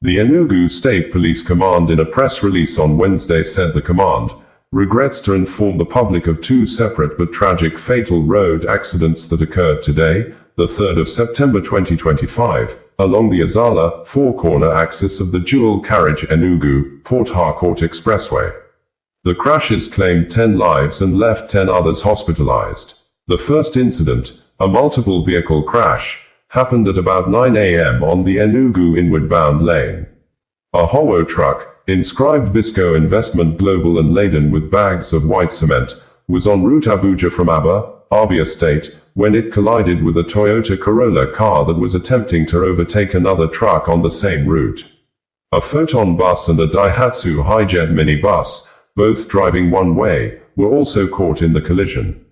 The Enugu State Police Command, in a press release on Wednesday, said the command regrets to inform the public of 2 separate but tragic fatal road accidents that occurred today, the 3rd of September 2025, along the Azala, Four Corner axis of the dual carriage Enugu-Port Harcourt Expressway. The crashes claimed 10 lives and left 10 others hospitalized. The first incident, a multiple vehicle crash, happened at about 9 a.m. on the Enugu inward-bound lane. A Howo truck, inscribed Visco Investment Global and laden with bags of white cement, was en route Abuja from Abia State, when it collided with a Toyota Corolla car that was attempting to overtake another truck on the same route. A Photon bus and a Daihatsu Hijet minibus, both driving one way, were also caught in the collision.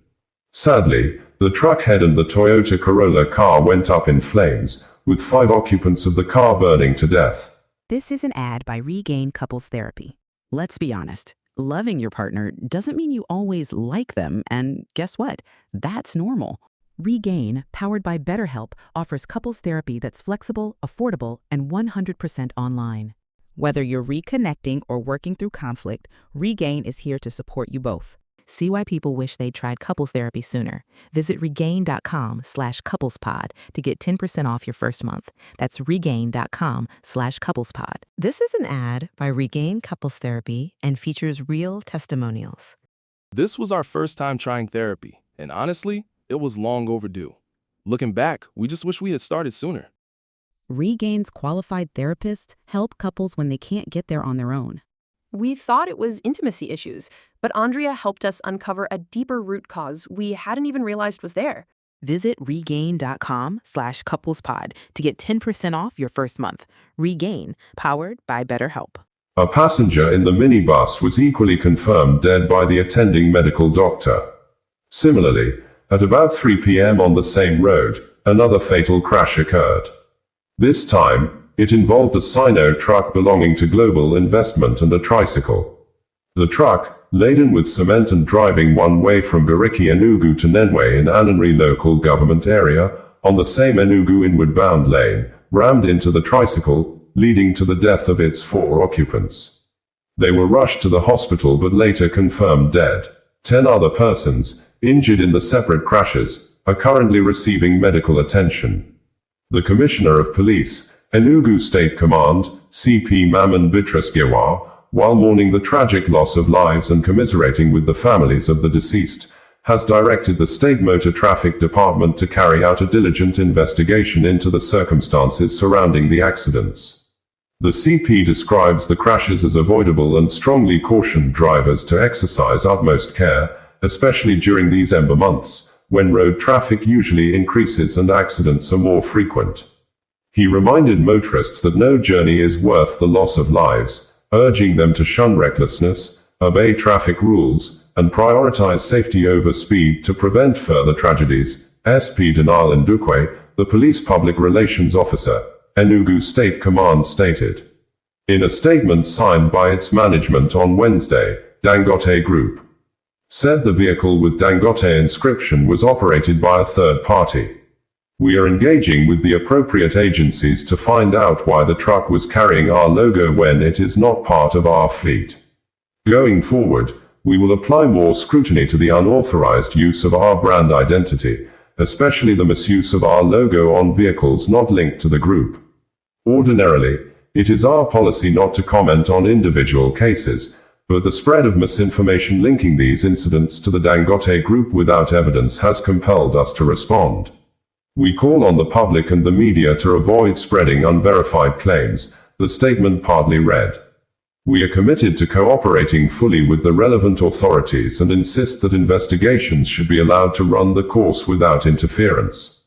Sadly, the truck head and the Toyota Corolla car went up in flames, with 5 occupants of the car burning to death.
This is an ad by Regain Couples Therapy. Let's be honest, loving your partner doesn't mean you always like them, and guess what? That's normal. Regain, powered by BetterHelp, offers couples therapy that's flexible, affordable, and 100% online. Whether you're reconnecting or working through conflict, Regain is here to support you both. See why people wish they'd tried couples therapy sooner. Visit regain.com/couplespod to get 10% off your first month. That's regain.com/couplespod. This is an ad by Regain Couples Therapy and features real testimonials.
This was our first time trying therapy, and honestly, it was long overdue. Looking back, we just wish we had started sooner.
Regain's qualified therapists help couples when they can't get there on their own.
We thought it was intimacy issues, but Andrea helped us uncover a deeper root cause we hadn't even realized was there.
Visit regain.com/couplespod to get 10% off your first month. Regain, powered by BetterHelp.
A passenger in the minibus was equally confirmed dead by the attending medical doctor. Similarly, at about 3 p.m. on the same road, another fatal crash occurred. This time, it involved a Sino truck belonging to Global Investment and a tricycle. The truck, laden with cement and driving one way from Gariki Enugu to Nenwe in Ananri local government area, on the same Enugu inward bound lane, rammed into the tricycle, leading to the death of its 4 occupants. They were rushed to the hospital but later confirmed dead. 10 other persons, injured in the separate crashes, are currently receiving medical attention. The Commissioner of Police, Enugu State Command, CP Maman Bitrus-Gewa, while mourning the tragic loss of lives and commiserating with the families of the deceased, has directed the State Motor Traffic Department to carry out a diligent investigation into the circumstances surrounding the accidents. The CP describes the crashes as avoidable and strongly cautioned drivers to exercise utmost care, especially during these ember months, when road traffic usually increases and accidents are more frequent. He reminded motorists that no journey is worth the loss of lives, urging them to shun recklessness, obey traffic rules, and prioritize safety over speed to prevent further tragedies, SP Denal Ndukwe, the police public relations officer, Enugu State Command stated. In a statement signed by its management on Wednesday, Dangote Group said the vehicle with Dangote inscription was operated by a third party. We are engaging with the appropriate agencies to find out why the truck was carrying our logo when it is not part of our fleet. Going forward, we will apply more scrutiny to the unauthorized use of our brand identity, especially the misuse of our logo on vehicles not linked to the group. Ordinarily, it is our policy not to comment on individual cases, but the spread of misinformation linking these incidents to the Dangote Group without evidence has compelled us to respond. We call on the public and the media to avoid spreading unverified claims, the statement partly read. We are committed to cooperating fully with the relevant authorities and insist that investigations should be allowed to run the course without interference.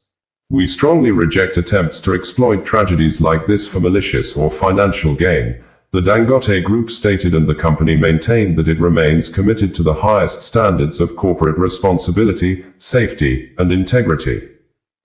We strongly reject attempts to exploit tragedies like this for malicious or financial gain, the Dangote Group stated, and the company maintained that it remains committed to the highest standards of corporate responsibility, safety, and integrity.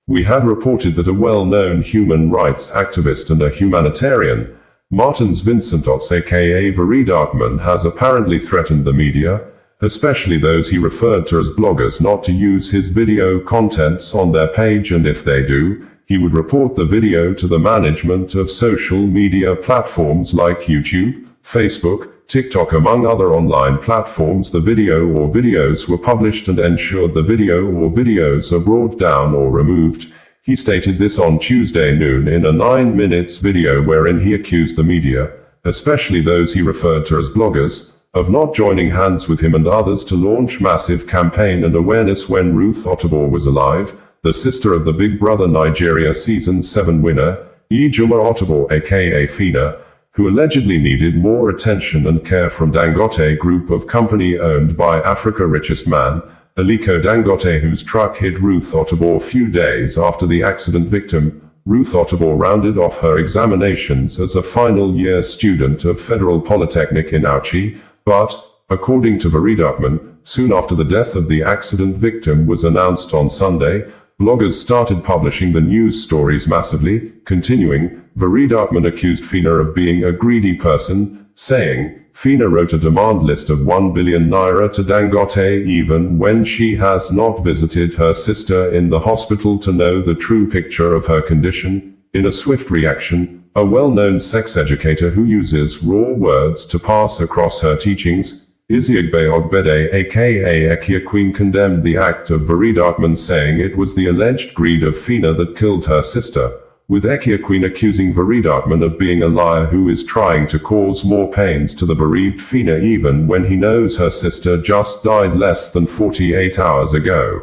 We had reported that a well-known human rights activist and a humanitarian, Martins Vincentots aka Veridakman, has apparently threatened the media, especially those he referred to as bloggers, not to use his video contents on their page, and if they do, he would report the video to the management of social media platforms like YouTube, Facebook, TikTok, among other online platforms. The video or videos were published and ensured the video or videos are brought down or removed. He stated this on Tuesday noon in a 9 minutes video wherein he accused the media, especially those he referred to as bloggers, of not joining hands with him and others to launch massive campaign and awareness when Ruth Ottobour was alive, the sister of the Big Brother Nigeria Season 7 winner, Ijoma Ottobour aka Fina, who allegedly needed more attention and care from Dangote Group of company owned by Africa's richest man, Aliko Dangote, whose truck hit Ruth Ottobour few days after the accident. Victim, Ruth Ottobour, rounded off her examinations as a final year student of Federal Polytechnic in Auchi, but, according to Veridakman, soon after the death of the accident victim was announced on Sunday, bloggers started publishing the news stories massively. Continuing, Veridakman accused Fina of being a greedy person, saying, Fina wrote a demand list of 1 billion naira to Dangote even when she has not visited her sister in the hospital to know the true picture of her condition. In a swift reaction, a well-known sex educator who uses raw words to pass across her teachings, Iziagbe Ogbede aka Ekia Queen, condemned the act of Veridakman, saying it was the alleged greed of Fina that killed her sister, with Ekia Queen accusing Veridakman of being a liar who is trying to cause more pains to the bereaved Fina even when he knows her sister just died less than 48 hours ago.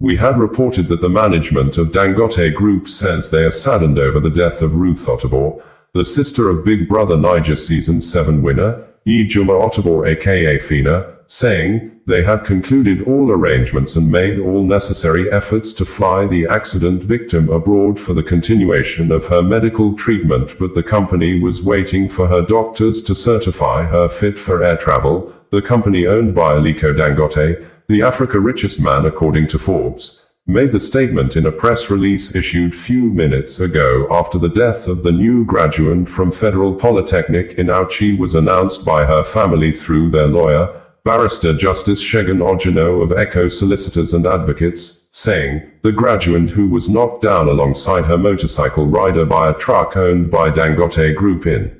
We had reported that the management of Dangote Group says they are saddened over the death of Ruth Ottobour, the sister of Big Brother Niger Season 7 winner, Ijoma Ottobour aka Fina, saying they had concluded all arrangements and made all necessary efforts to fly the accident victim abroad for the continuation of her medical treatment, but the company was waiting for her doctors to certify her fit for air travel. The company owned by Aliko Dangote, the Africa's richest man according to Forbes, made the statement in a press release issued few minutes ago after the death of the new graduate from Federal Polytechnic in Auchi was announced by her family through their lawyer, Barrister Justice Shegun Ogino of Echo Solicitors and Advocates, saying, the graduate who was knocked down alongside her motorcycle rider by a truck owned by Dangote Group in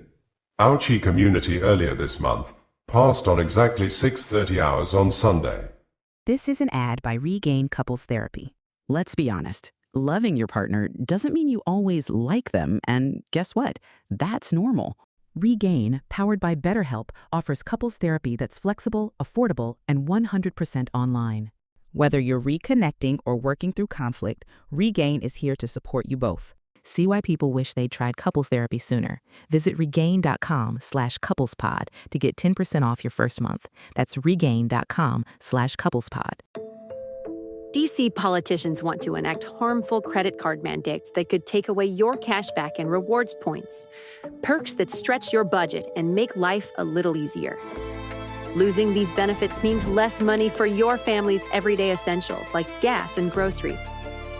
Auchi community earlier this month, passed on exactly 6:30 hours on Sunday.
This is an ad by Regain Couples Therapy. Let's be honest, loving your partner doesn't mean you always like them, and guess what? That's normal. Regain, powered by BetterHelp, offers couples therapy that's flexible, affordable, and 100% online. Whether you're reconnecting or working through conflict, Regain is here to support you both. See why people wish they'd tried couples therapy sooner. Visit regain.com/couplespod to get 10% off your first month. That's regain.com/couplespod.
DC politicians want to enact harmful credit card mandates that could take away your cash back and rewards points. Perks that stretch your budget and make life a little easier. Losing these benefits means less money for your family's everyday essentials like gas and groceries.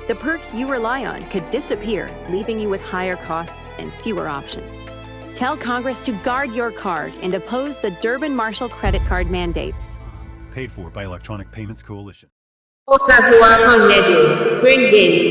The perks you rely on could disappear, leaving you with higher costs and fewer options. Tell Congress to guard your card and oppose the Durbin-Marshall credit card mandates.
Paid for by Electronic Payments Coalition.
Bringing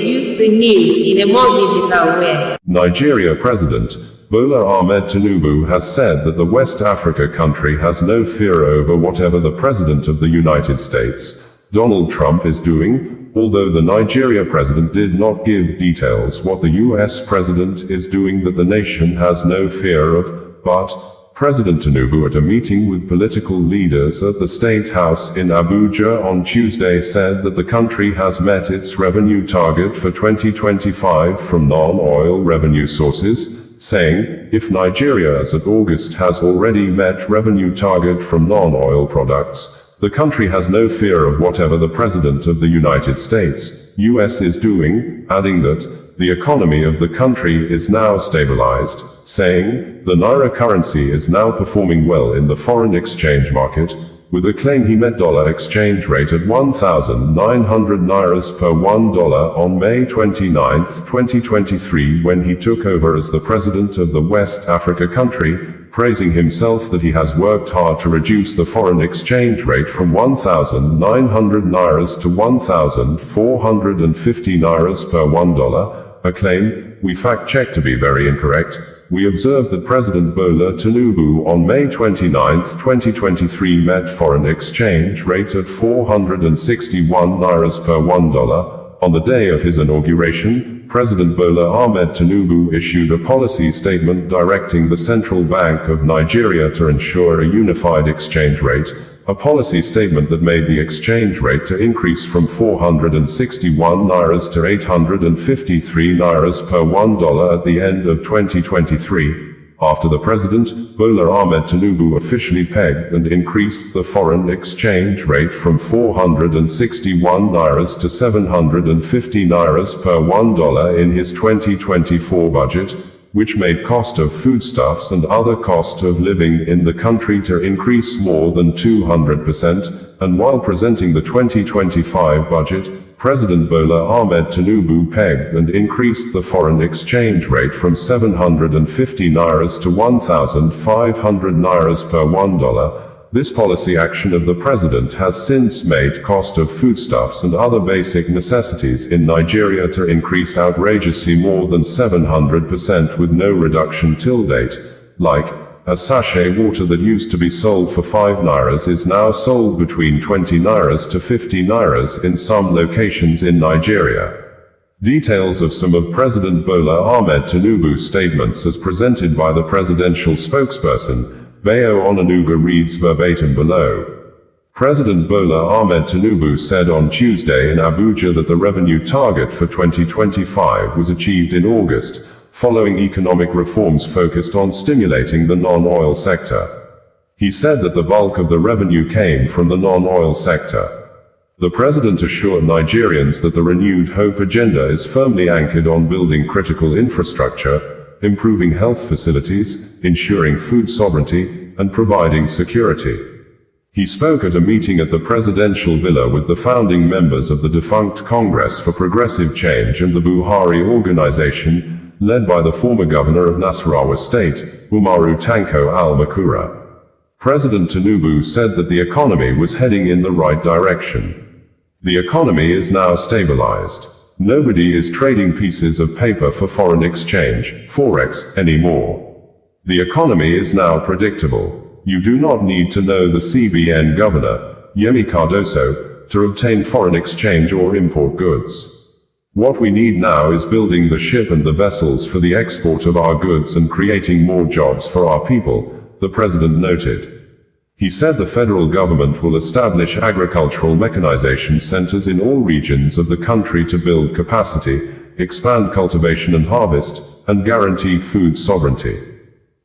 you the news in a more digital way.
Nigeria President Bola Ahmed Tinubu has said that the West Africa country has no fear over whatever the President of the United States, Donald Trump, is doing. Although the Nigeria president did not give details what the US president is doing that the nation has no fear of, but President Tinubu, at a meeting with political leaders at the State House in Abuja on Tuesday, said that the country has met its revenue target for 2025 from non-oil revenue sources, saying, if Nigeria as of August has already met revenue target from non-oil products, the country has no fear of whatever the President of the United States, US, is doing, adding that the economy of the country is now stabilized, saying, the Naira currency is now performing well in the foreign exchange market, with a claim he met dollar exchange rate at 1,900 Nairas per $1 on May 29, 2023 when he took over as the President of the West Africa country, praising himself that he has worked hard to reduce the foreign exchange rate from 1,900 Nairas to 1,450 Nairas per $1, a claim we fact-checked to be very incorrect. We observed that President Bola Tinubu on May 29, 2023 met foreign exchange rate at 461 Nairas per $1. On the day of his inauguration, President Bola Ahmed Tinubu issued a policy statement directing the Central Bank of Nigeria to ensure a unified exchange rate, a policy statement that made the exchange rate to increase from 461 Nairas to 853 Nairas per $1 at the end of 2023. After the president, Bola Ahmed Tinubu officially pegged and increased the foreign exchange rate from 461 Nairas to 750 Nairas per $1 in his 2024 budget, which made cost of foodstuffs and other cost of living in the country to increase more than 200%, and while presenting the 2025 budget, President Bola Ahmed Tinubu pegged and increased the foreign exchange rate from 750 Nairas to 1,500 Nairas per $1. This policy action of the president has since made cost of foodstuffs and other basic necessities in Nigeria to increase outrageously more than 700% with no reduction till date. Like, a sachet water that used to be sold for 5 Nairas is now sold between 20 Nairas to 50 Nairas in some locations in Nigeria. Details of some of President Bola Ahmed Tinubu's statements as presented by the presidential spokesperson, Bayo Onanuga, reads verbatim below. President Bola Ahmed Tinubu said on Tuesday in Abuja that the revenue target for 2025 was achieved in August, following economic reforms focused on stimulating the non-oil sector. He said that the bulk of the revenue came from the non-oil sector. The president assured Nigerians that the renewed hope agenda is firmly anchored on building critical infrastructure, improving health facilities, ensuring food sovereignty, and providing security. He spoke at a meeting at the presidential villa with the founding members of the defunct Congress for Progressive Change and the Buhari organization, led by the former governor of Nasarawa State, Umaru Tanko al-Makura. President Tinubu said that the economy was heading in the right direction. The economy is now stabilized. Nobody is trading pieces of paper for foreign exchange, forex, anymore. The economy is now predictable. You do not need to know the CBN governor, Yemi Cardoso, to obtain foreign exchange or import goods. What we need now is building the ship and the vessels for the export of our goods and creating more jobs for our people, the president noted. He said the federal government will establish agricultural mechanization centers in all regions of the country to build capacity, expand cultivation and harvest, and guarantee food sovereignty.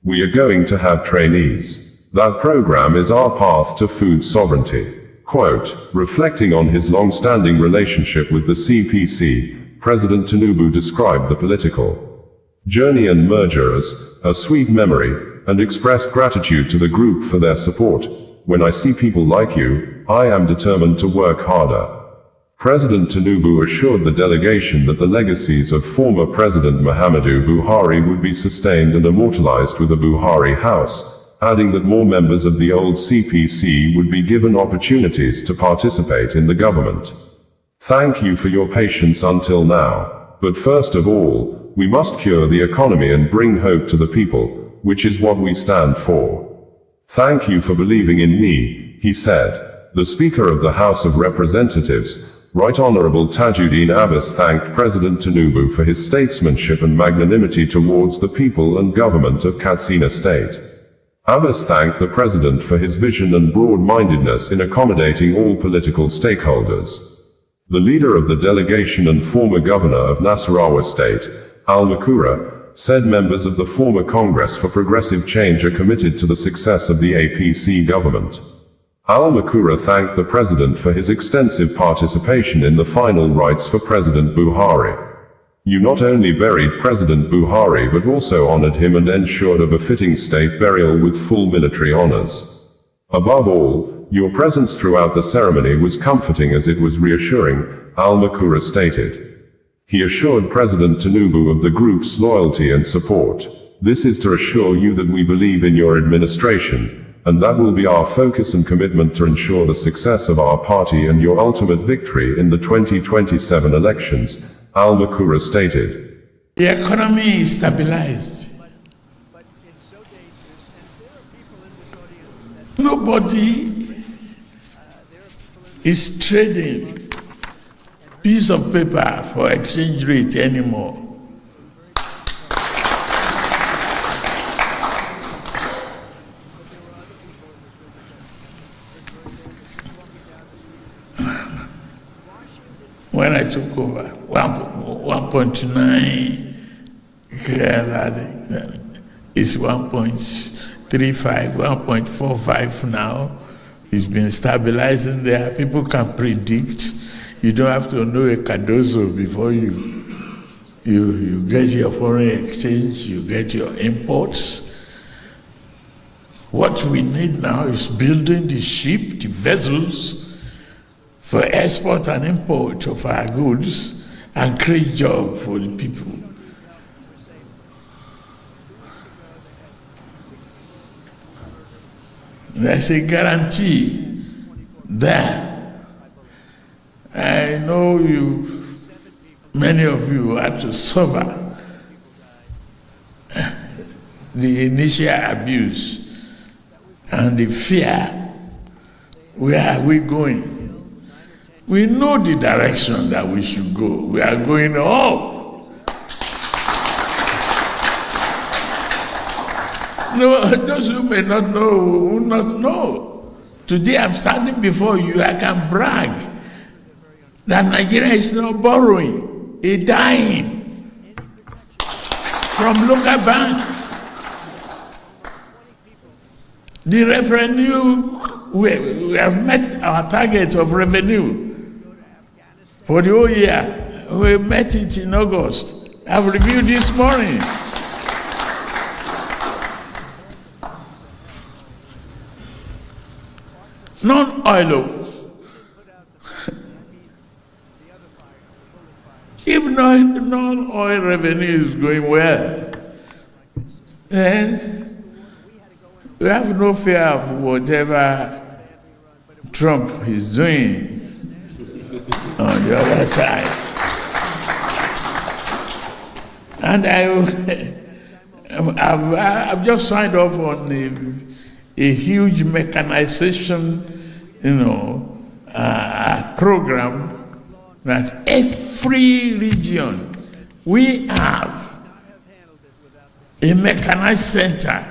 We are going to have trainees. That program is our path to food sovereignty. Quote, reflecting on his long-standing relationship with the CPC, President Tinubu described the political journey and merger as a sweet memory, and expressed gratitude to the group for their support. When I see people like you, I am determined to work harder. President Tinubu assured the delegation that the legacies of former President Muhammadu Buhari would be sustained and immortalized with the Buhari House, adding that more members of the old CPC would be given opportunities to participate in the government. Thank you for your patience until now. But first of all, we must cure the economy and bring hope to the people, which is what we stand for. Thank you for believing in me, he said. The Speaker of the House of Representatives, Right Honorable Tajuddin Abbas, thanked President Tinubu for his statesmanship and magnanimity towards the people and government of Katsina State. Abbas thanked the President for his vision and broad-mindedness in accommodating all political stakeholders. The leader of the delegation and former governor of Nasarawa State, Al-Makura, said members of the former Congress for Progressive Change are committed to the success of the APC government. Al-Makura thanked the president for his extensive participation in the final rites for President Buhari. You not only buried President Buhari but also honored him and ensured a befitting state burial with full military honors. Above all, your presence throughout the ceremony was comforting as it was reassuring, Al-Makura stated. He assured President Tinubu of the group's loyalty and support. This is to assure you that we believe in your administration, and that will be our focus and commitment to ensure the success of our party and your ultimate victory in the 2027 elections, Al-Makura stated.
The economy is stabilized. Nobody is trading piece of paper for exchange rate anymore. When I took over, 1.9 is 1.35, 1.45 now. It's been stabilizing there. People can predict. You don't have to know a Cardoso before you get your foreign exchange, you get your imports. What we need now is building the ship, the vessels, for export and import of our goods and create jobs for the people. There's a guarantee there. I know many of you had to suffer the initial abuse and the fear. Where are we going? We know the direction that we should go. We are going up. No, those who may not know will not know. Today I'm standing before you, I can brag that Nigeria is not borrowing, it's dying from local bank. The revenue, we have met our target of revenue for the whole year. We met it in August. I've reviewed this morning. Non-oil. If non-oil revenue is going well, then we have no fear of whatever Trump is doing on the other side. And I've just signed off on a huge mechanization, program that every region we have a mechanized center.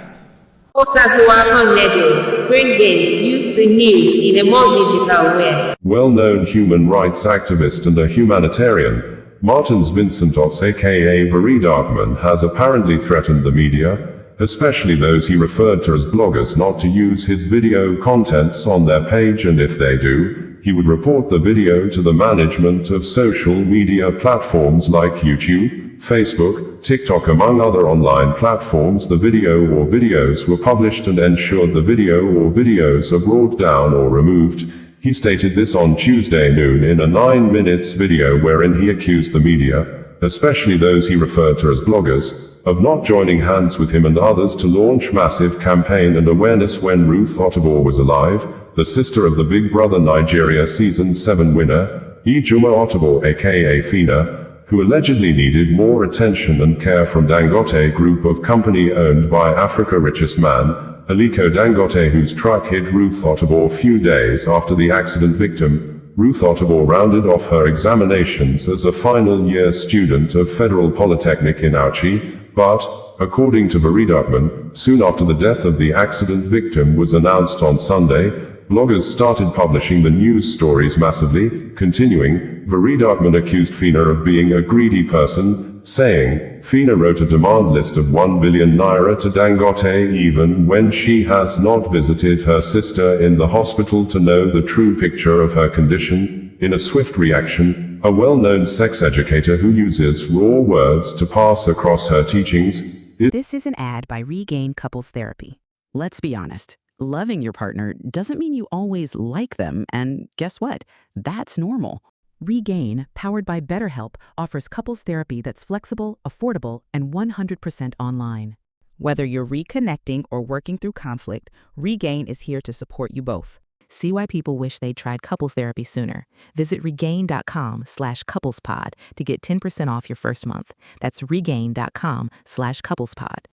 Bringing you the news in a more digital way.
Well-known human rights activist and a humanitarian, Martins Vincentos aka Very Darkman has apparently threatened the media, especially those he referred to as bloggers, not to use his video contents on their page, and if they do, he would report the video to the management of social media platforms like YouTube, Facebook, TikTok, among other online platforms. The video or videos were published and ensured the video or videos are brought down or removed. He stated this on Tuesday noon in a 9 minutes video wherein he accused the media, especially those he referred to as bloggers, of not joining hands with him and others to launch massive campaign and awareness when Ruth Otterbohr was alive, the sister of the Big Brother Nigeria Season 7 winner, Ijoma Otterbohr aka Fina, who allegedly needed more attention and care from Dangote Group of company owned by Africa's richest man, Aliko Dangote, whose truck hit Ruth Otterbohr few days after the accident. Victim Ruth Otterbohr rounded off her examinations as a final year student of Federal Polytechnic in Auchi, but, according to Very Darkman, soon after the death of the accident victim was announced on Sunday, bloggers started publishing the news stories massively. Continuing, Very Darkman accused Fina of being a greedy person, saying, Fina wrote a demand list of 1 billion naira to Dangote even when she has not visited her sister in the hospital to know the true picture of her condition. In a swift reaction, a well-known sex educator who uses raw words to pass across her teachings.
This is an ad by Regain Couples Therapy. Let's be honest. Loving your partner doesn't mean you always like them, and guess what? That's normal. Regain, powered by BetterHelp, offers couples therapy that's flexible, affordable, and 100% online. Whether you're reconnecting or working through conflict, Regain is here to support you both. See why people wish they'd tried couples therapy sooner. Visit regain.com/couplespod to get 10% off your first month. That's regain.com/couplespod.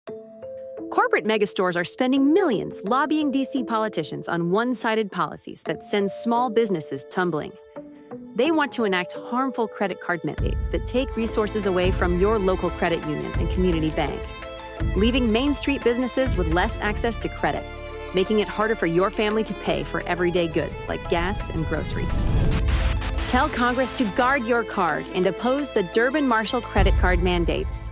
Corporate megastores are spending millions lobbying DC politicians on one-sided policies that send small businesses tumbling. They want to enact harmful credit card mandates that take resources away from your local credit union and community bank, leaving Main Street businesses with less access to credit, making it harder for your family to pay for everyday goods like gas and groceries. Tell Congress to guard your card and oppose the Durbin-Marshall credit card mandates.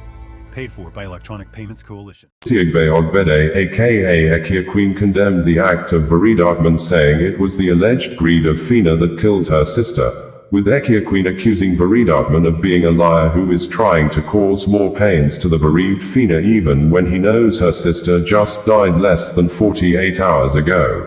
Paid for by Electronic Payments Coalition.
Siegbe Ogbede aka Ekia Queen condemned the act of Very Darkman, saying it was the alleged greed of Fina that killed her sister, with Ekia Queen accusing Very Darkman of being a liar who is trying to cause more pains to the bereaved Fina even when he knows her sister just died less than 48 hours ago.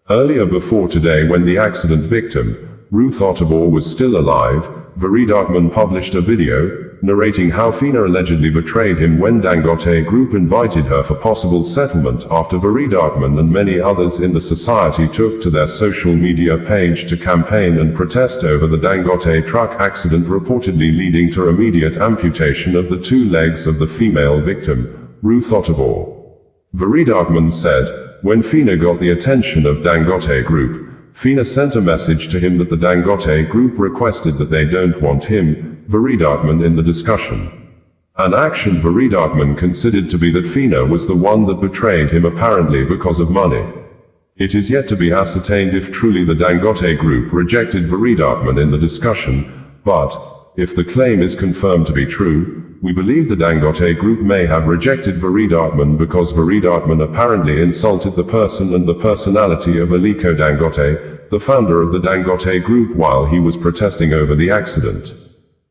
Earlier before today, when the accident victim, Ruth Otterbohr, was still alive, Very Darkman published a video narrating how Fina allegedly betrayed him when Dangote Group invited her for possible settlement after Very Darkman and many others in the society took to their social media page to campaign and protest over the Dangote truck accident, reportedly leading to immediate amputation of the 2 legs of the female victim, Ruth Otterbohr. Very Darkman said, when Fina got the attention of Dangote Group, Fina sent a message to him that the Dangote Group requested that they don't want him, Very Darkman, in the discussion. An action Very Darkman considered to be that Fina was the one that betrayed him, apparently because of money. It is yet to be ascertained if truly the Dangote Group rejected Very Darkman in the discussion, but, if the claim is confirmed to be true, We believe the Dangote Group may have rejected Vireedatman because Vireedatman apparently insulted the person and the personality of Aliko Dangote, the founder of the Dangote Group, while he was protesting over the accident.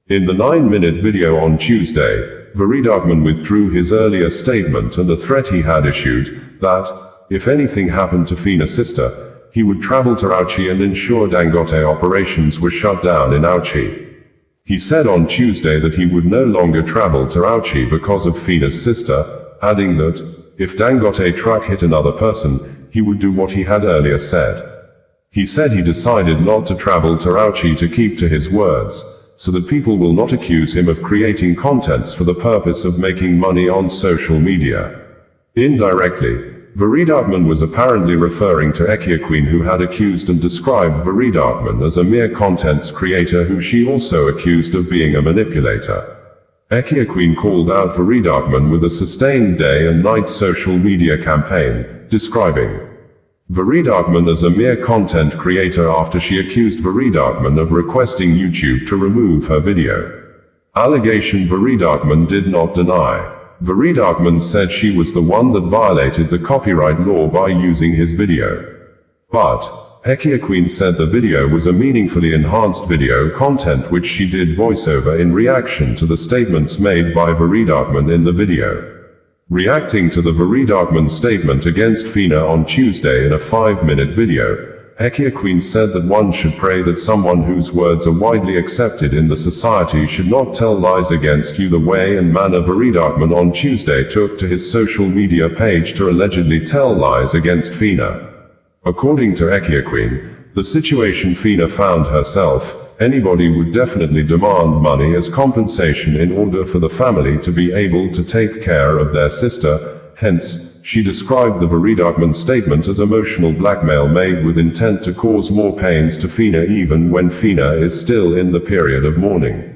In the 9-minute video on Tuesday, Vireedatman withdrew his earlier statement and a threat he had issued, that, if anything happened to Fina's sister, he would travel to Auchi and ensure Dangote operations were shut down in Auchi. He said on Tuesday that he would no longer travel to Auchi because of Fina's sister, adding that, if Dangote truck hit another person, he would do what he had earlier said. He said he decided not to travel to Auchi to keep to his words, so that people will not accuse him of creating contents for the purpose of making money on social media. Indirectly, Vireedatman was apparently referring to Ekiaqueen, who had accused and described Vireedatman as a mere contents creator who she also accused of being a manipulator. Ekiaqueen called out Vireedatman with a sustained day and night social media campaign, describing Vireedatman as a mere content creator after she accused Vireedatman of requesting YouTube to remove her video. Allegation Vireedatman did not deny. Vireedatman said she was the one that violated the copyright law by using his video. But, Ekiaqueen said the video was a meaningfully enhanced video content which she did voiceover in reaction to the statements made by Vireedatman in the video. Reacting to the Vireedatman statement against Fina on Tuesday in a 5-minute video, Ekiaqueen said that one should pray that someone whose words are widely accepted in the society should not tell lies against you. The way and manner Vireedatman on Tuesday took to his social media page to allegedly tell lies against Fina. According to Ekiaqueen, the situation Fina found herself, anybody would definitely demand money as compensation in order for the family to be able to take care of their sister. Hence, she described the Vireedatman statement as emotional blackmail made with intent to cause more pains to Fina even when Fina is still in the period of mourning.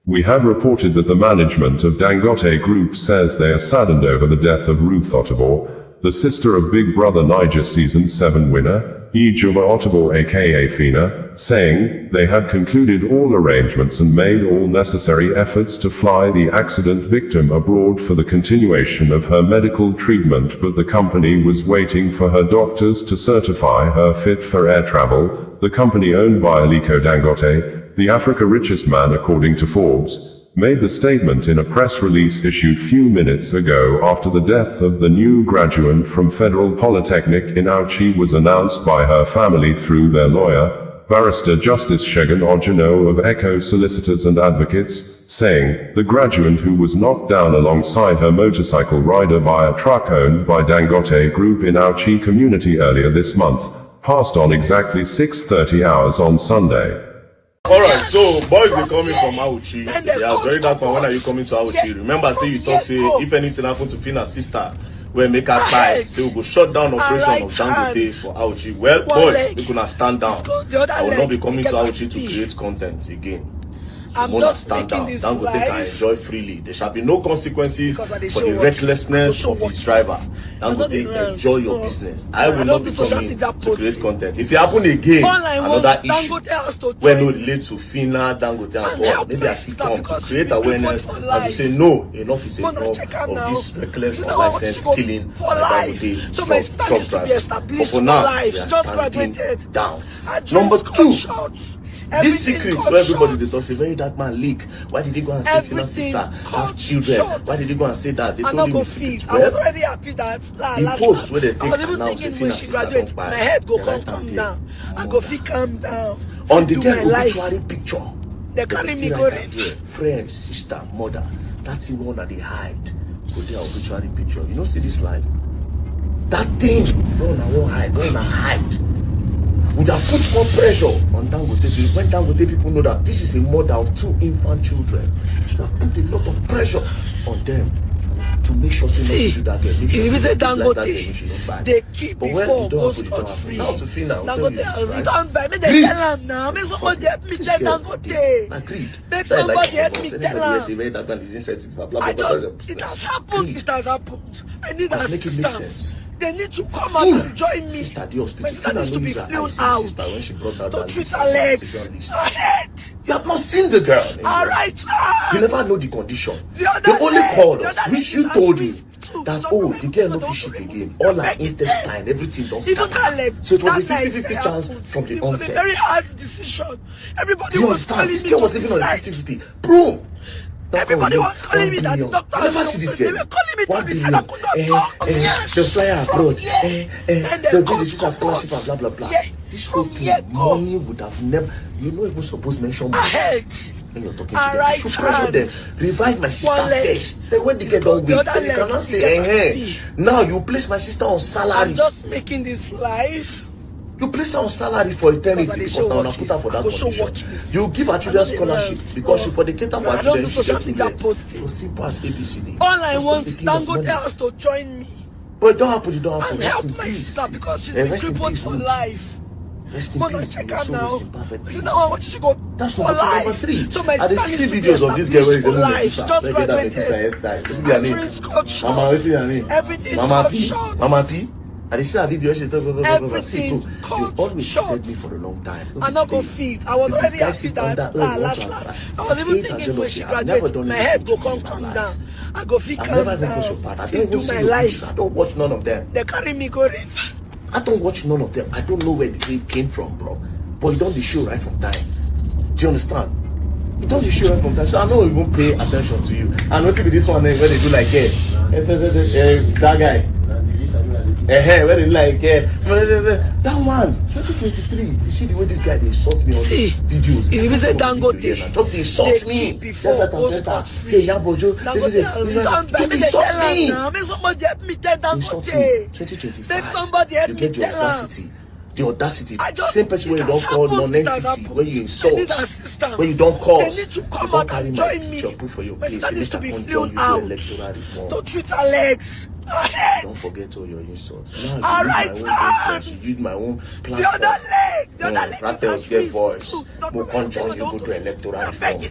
We have reported that the management of Dangote Group says they are saddened over the death of Ruth Otobor, the sister of Big Brother Niger Season 7 winner, Ijoma Otobor aka Fina, saying, they had concluded all arrangements and made all necessary efforts to fly the accident victim abroad for the continuation of her medical treatment, but the company was waiting for her doctors to certify her fit for air travel. The company owned by Aliko Dangote, the Africa richest man according to Forbes, made the statement in a press release issued few minutes ago after the death of the new graduate from Federal Polytechnic in Auchi was announced by her family through their lawyer, Barrister Justice Shegun Ojino of Echo Solicitors and Advocates, saying, the graduate, who was knocked down alongside her motorcycle rider by a truck owned by Dangote Group in Auchi community earlier this month, passed on exactly 6:30 hours on Sunday.
Alright, so boys they coming from Auchi. Yeah, very dark one. When are you coming to Auchi? Remember, say you talk, say if anything happened to Fina's sister, we make her fight. Say we go shut down operation of Dangote for Auchi. Well, boys, we gonna stand down. I will not be coming to Auchi to create content again. I'm just stand down. Dangote can enjoy freely. There shall be no consequences for the recklessness of his driver. Dangote, enjoy your business. I will not be coming to create content. If it happen again, another issue where no relate to Fina, Dangote and all, maybe I still come to create awareness and to say no, enough is enough of this reckless unlicensed killing by Dangote truck driver. But for now, we are standing down. Number 2. This secret where everybody they talk, say very dark man leak. Why did he go and say Fina's sister have children? Why did he go and say that? They told him the secret.
I was already happy that
the post where they take
I was even thinking when she graduates, my head go come down. I go feel calm down.
On the girl obituary picture,
they carry me go ready.
Friend, sister, mother. That's the one that they hide. Go their obituary picture. You know, see this line? That thing, no one won't hide. No one hide. Would have put more pressure on Dangote when Dangote people know that this is a mother of 2 infant children. Should have put a lot of pressure on them to make sure they don't do that again.
If you say Dangote, they keep before go scot free. Dangote, don't buy me. They tell them now. Make somebody help me tell Dangote. Make somebody help me tell them. It has happened. It has happened. I need assistance. They need to come out and join me. My sister needs to be flown out. Don't treat her legs. Her head.
You have not seen the girl.
All right, sir.
You never know the condition.
The
They only called us,
other
which
leg
you
is
told
at
you
risk too.
that,
Don't
the girl no
don't
fish it
remove
again.
it.
All her
Beg it.
intestine, everything don't
Even that
scatter.
leg,
So it was a
that night
50-50
I
chance
happened.
from the
It was a
onset.
very hard decision. Everybody
Do you
was
understand?
calling
This
me
girl
to
was living on a
decide.
50-50. Bro!
Everybody was calling me that the doctor
I never see this girl.
they were calling me to
1
decide I could not talk. Yes.
They'll fly her abroad.
And
They'll
the
do the
coach
sister scholarship
come
and blah blah blah.
Yeah.
This whole
From
thing,
here go.
money would have never. You're not even supposed to mention
I
money
hate.
when you're talking
All
to them.
right,
You should pressure them. Revive my sister
One leg.
first. Then when they
It's
get
called
done
the
with,
other
then you
leg.
cannot
You
say,
get to
eh.
see.
Now you place my sister on salary.
I'm just making this life.
You place her on salary for eternity
Because I dey
because
show
now
work
put her
is.
for
I
that
go show
condition.
work is.
You give her children scholarship because she for the cater for
I
her
don't do
children.
social
she get
media
two
posting.
legs. So simple as ABCD.
All I
Just
want
put
is
the king of
Dangote
money.
has to join me
But it don't happen, it don't happen.
and
Rest
help
in
my
peace.
sister because she's
Eh,
been
rest in
crippled
peace,
for
Ruth.
life.
Rest in
But I
peace.
check
Your
her
soul
now.
rest in perfect
Is
peace.
it not what she go
That's
for
number two. Number
life?
three.
So my
I
sister
dey
needs
see
to be
videos of this girl where
established
they
for
don't
life. She just graduated. Her
Her
dreams got
Mama,
short.
what's your name?
Everything
Mama
got
P.
short.
Mama P. I dey see her video. She talk about
Everything
you
cut
always
short.
hated me for a long time.
I not go fit. I was already happy that last. I was even thinking when she graduates, my head go come down. I go fit
I've
calm
never even pushed your
down.
part. I
Fit
don't
do
even see
my
your
life.
pictures. I don't watch none of them.
They carry me go river.
I don't watch none of them. I don't know where the day came from, bro. But you don't the show right from time. Do you understand? You don't the show right from time. So I know we won't pay attention to you. And what if this one where they do like that guy. Where they like that one 2023. You see the way this guy they insult me on these videos.
If you say Dangote,
just they insult me.
Before go spot free. Dangote, you don't buy me. They tell her now. Make somebody help me tell Dangote.
2025.
Make somebody help
you
me
get the
tell her.
audacity. The audacity.
I just,
Same person where you don't call non-entity, where you insult, where you don't call.
They need to come out and join me. My sister needs to be flown out. Don't treat her legs.
Don't forget all your insults. Now
All right,
use my own platform.
The other leg. The other leg.
Ratels get voice. Mo can't join you go to electoral reform.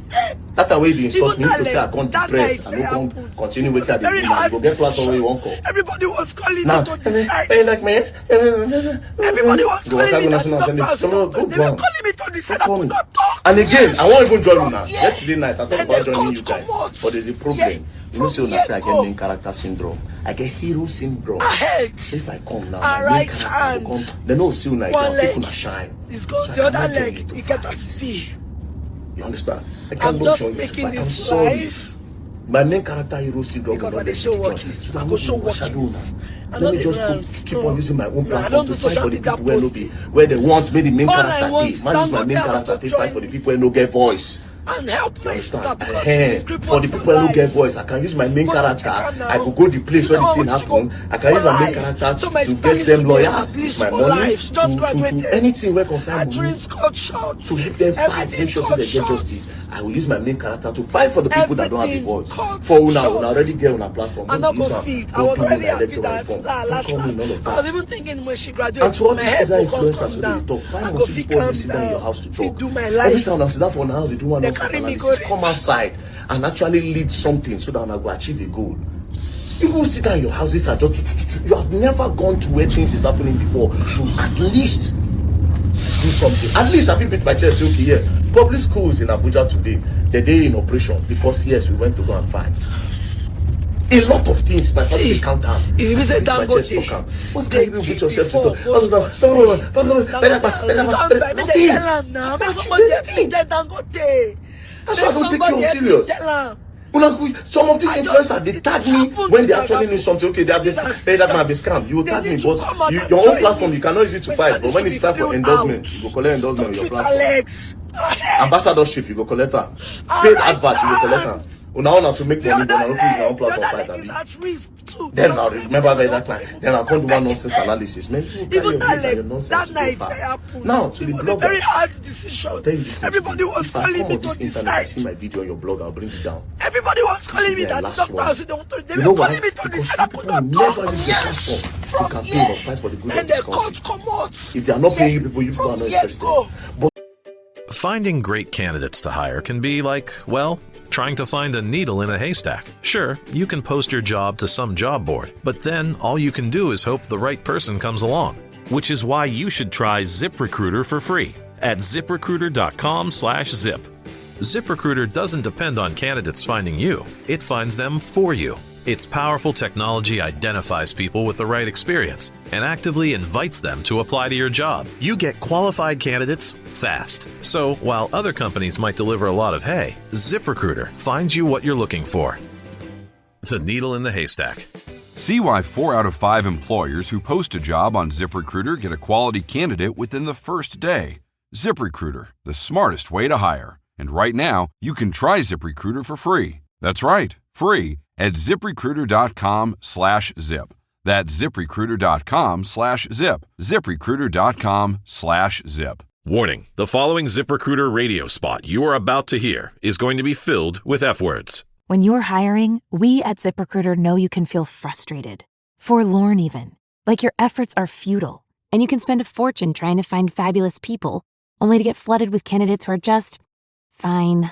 That way the insult me to say I can't depress and no come continue with that. You go get platform where you won't call.
Everybody was calling me
Now,
to decide.
like me.
Everybody was calling me that the doctors. They were calling me to decide I could not talk.
And again, I won't even join you now.
Yeah.
Yesterday night, I thought
And
about
the
joining you
coach
guys.
come out.
But there's a problem.
Yeah.
You know, say I get main character syndrome. I get hero syndrome.
I hate.
If I come now,
All
my main
right,
character
hand.
will come. They know see like
One
I'll take
leg.
on a shine.
It's gone.
So
The
I
other
cannot join
leg,
you to
you get
fight.
to see.
You understand? I
I'm
cannot
just
join you to
making
fight. I'm
this
sorry.
life.
My main character hero syndrome
Because
will
I
not
dey
let
show
me
work
join.
is.
So
I
I'm
go show
not
work
shadow
is.
now.
I
Let
know
me
the
just
rants.
keep on using my own
No, I
platform
don't
to
do
fight
social
for the
media
people where no be
posting.
where they want me the main
All I
character
want
dey.
is
Man use my
Dangote
main
has
character
to
to fight
join
for the
me.
people where no get voice.
And help my sister
Understand?
because she's been crippled
For the
for
people who
life.
get voice, I can use my main
But I
character.
check her now.
I could go the place
You
where
know
the thing
how much she go
happen. I can
for
use my main
life.
character
So my
to
sister
get
needs
them
to be
lawyers,
established
my
for
money,
life. She just
to
graduated.
anything where
Her
concern me.
dreams cut short.
To help them fight,
Everything
make sure so
cut
they get
short.
justice. I will use my main character to fight for the people that don't have a
Everything
voice.
cut
For una
short.
already get on a platform.
I'm not
Don't
gonna
use
fit.
am.
I was
Don't do
already
my
happy
electoral
that
reform.
last.
Don't call me none of
I was
that.
even thinking when she
And
graduated,
to all
my
these
head
other
will come
influencers who
down.
they talk, why
I go
must
fit
people
calm
always sit down in your
down.
house to
Fit
talk?
do my
Every
life.
time I sit down for one house, they do one
They
nonsense
carry me
analysis.
go
Come outside and actually lead something so that I go achieve a goal. You go sit down in your houses and just you have never gone to where things is happening before to at least do something. At least I feel beat my chest. Okay, yes. Public schools in Abuja today, the day in operation because yes, we went to go and fight. A lot of things, but
See,
count down.
if you say Dangote,
what can you even put yourself to do?
They tell am now. Make somebody help me tell Dangote.
That's why I don't take you serious.
Tell am.
Some of these influencers, they tag me when they actually need something. Okay, they have this, hey, that might be scam. You will tag me, but your own platform, you cannot use it to fight. But when it's time for endorsement, you go collect endorsement on your platform. Ambassadorship, you go collect her. Paid advert, you go collect her. Una to make money, but I don't use my own platform fight. Then I'll remember that time. Then I'll come do one nonsense analysis. Man,
even that night happened.
Now, to
it
the
was
blogger,
a very hard decision. Everybody was calling me to decide.
See my video on your blog, I'll bring it down.
Everybody was calling me that doctor. They were calling me to decide. I could not
never
talk.
use
Yes,
from campaign or fight for the good
and
of
the
this country.
court come out.
If they are not paying you people, you people are not interested. But
Finding great candidates to hire can be like, well, trying to find a needle in a haystack. Sure, you can post your job to some job board, but then all you can do is hope the right person comes along. Which is why you should try ZipRecruiter for free at ziprecruiter.com/zip. ZipRecruiter doesn't depend on candidates finding you. It finds them for you. Its powerful technology identifies people with the right experience and actively invites them to apply to your job. You get qualified candidates fast. So while other companies might deliver a lot of hay, ZipRecruiter finds you what you're looking for. The needle in the haystack.
See why 4 out of 5 employers who post a job on ZipRecruiter get a quality candidate within the first day. ZipRecruiter, the smartest way to hire. And right now, you can try ZipRecruiter for free. That's right, free at ZipRecruiter.com/zip. That's ZipRecruiter.com/zip. ZipRecruiter.com/zip.
Warning, the following ZipRecruiter radio spot you are about to hear is going to be filled with F words.
When you're hiring, we at ZipRecruiter know you can feel frustrated, forlorn even, like your efforts are futile, and you can spend a fortune trying to find fabulous people, only to get flooded with candidates who are just fine.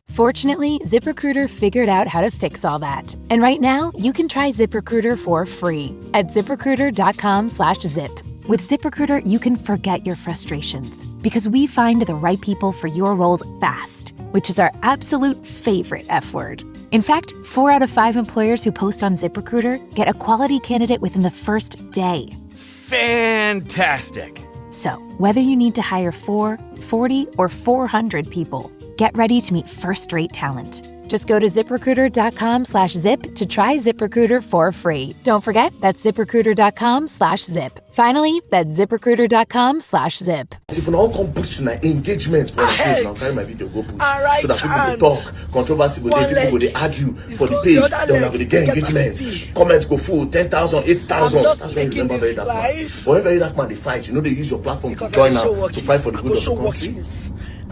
Fortunately, ZipRecruiter figured out how to fix all that. And right now, you can try ZipRecruiter for free at ZipRecruiter.com/zip. With ZipRecruiter, you can forget your frustrations because we find the right people for your roles fast, which is our absolute favorite F word. In fact, 4 out of 5 employers who post on ZipRecruiter get a quality candidate within the first day.
Fantastic!
So, whether you need to hire 4, 40, or 400 people, get ready to meet first-rate talent. Just go to ZipRecruiter.com/zip to try ZipRecruiter for free. Don't forget, that's ZipRecruiter.com/zip. Finally, that's ZipRecruiter.com/zip.
If you don't come boost my engagement for the page, now carry my video go boost.
Alright,
so that people will talk, controversy will dey, people will argue for the page, then we will get engagement. Comments go full, 10,000, 8,000. That's why you remember very dark man. But when very dark man they fight, you know they use your platform to join now to fight for the good of the country.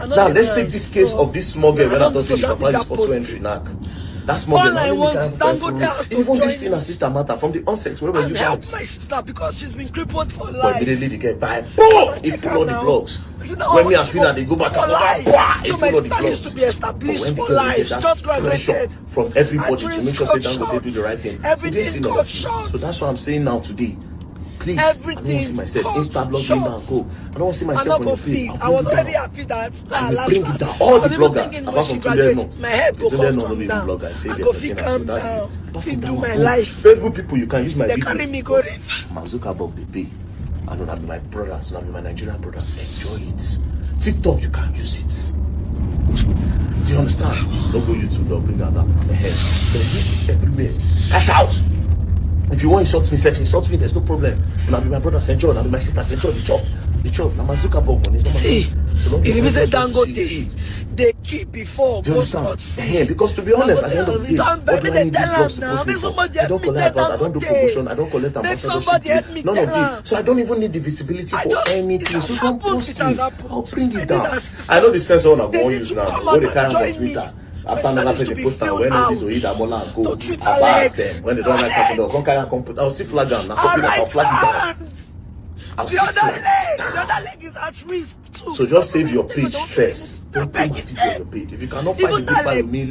Now let's take this case of this small girl when I thought she was supposed to enter knack. That small girl, even this thing her sister matter from the onset. Wherever you
help my sister because she's been crippled for life.
But immediately they get by. Boom! If you know the blogs. When me and Fina they go back
for life. So my sister used to be established for life. She just graduated.
From everybody to make sure they don't do the right thing.
Everything got short.
So that's what I'm saying now today. Please,
everything
I don't see myself Instablog go. I don't see myself on your feed.
I was already happy that
bring it down. All the bloggers, apart from
graduate, my head go come down. I go fit calm down, fit do my life.
Facebook people, you can use my video.
They carry me go.
Zuckerberg they pay. I know that be my brothers, not be my Nigerian brothers. Enjoy it. TikTok, you can use it. Do you understand? Don't go YouTube, don't bring that down. The head. There's everywhere. Cash out. If you want to insult me, there's no problem. And I'll be my brother St. John, I'll be my sister St. John, the chop. Now my Zuckerberg money.
See, if you say Dangote, they keep before go spot free.
Because to be honest, at the end of the day,
what do I need these blogs to post me for?
I don't collect that, I don't do promotion, I don't collect ambassadorship. None of it. So I don't even need the visibility for anything. So don't post it. I'll bring it down. I know the sensor one I'm going to use now. Go to carry on Twitter. After never say the poster when this will eat Amola and go about them when they don't like something else. Don't carry and I'll still flag down. I'll flag it down.
The other leg is at risk too.
So just save your page stress. Don't put my video on your page. If you cannot fight the good fight with me, if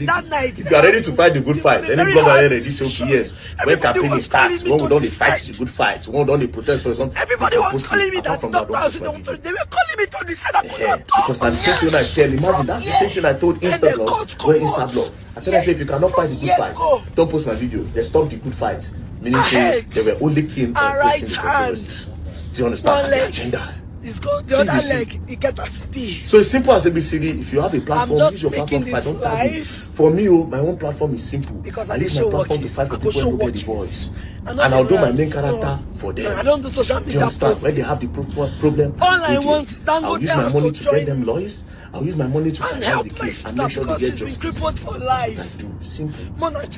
you are ready to fight the good fight, any blogger here ready to say yes. When campaign starts, when we don't fight the good fights, when we don't protest for something.
Everybody was calling me that doctors, they were calling me to decide I could not talk.
Because that's the same thing I tell. Imagine that's the same thing I told Instablog. When Instablog, I tell I say if you cannot fight the good fight, don't post my video. They stop the good fights. Meaning say they were only keen on
right hand.
Do you understand the agenda?
It's going the other leg, it get a speed.
So it's simple as ABCD. If you have a platform, use your platform. I don't tag it. For me, my own platform is simple.
Because
I use my platform to fight for people who get the voice. And I'll do my main character for them.
I don't do social media posts.
When they have the problem,
all I want is
I'll use my money to get them lawyers. I'll use my money to
help
the
my
case
sister
and make sure
because
they
she's
get
been
justice.
crippled for life.
I do simple.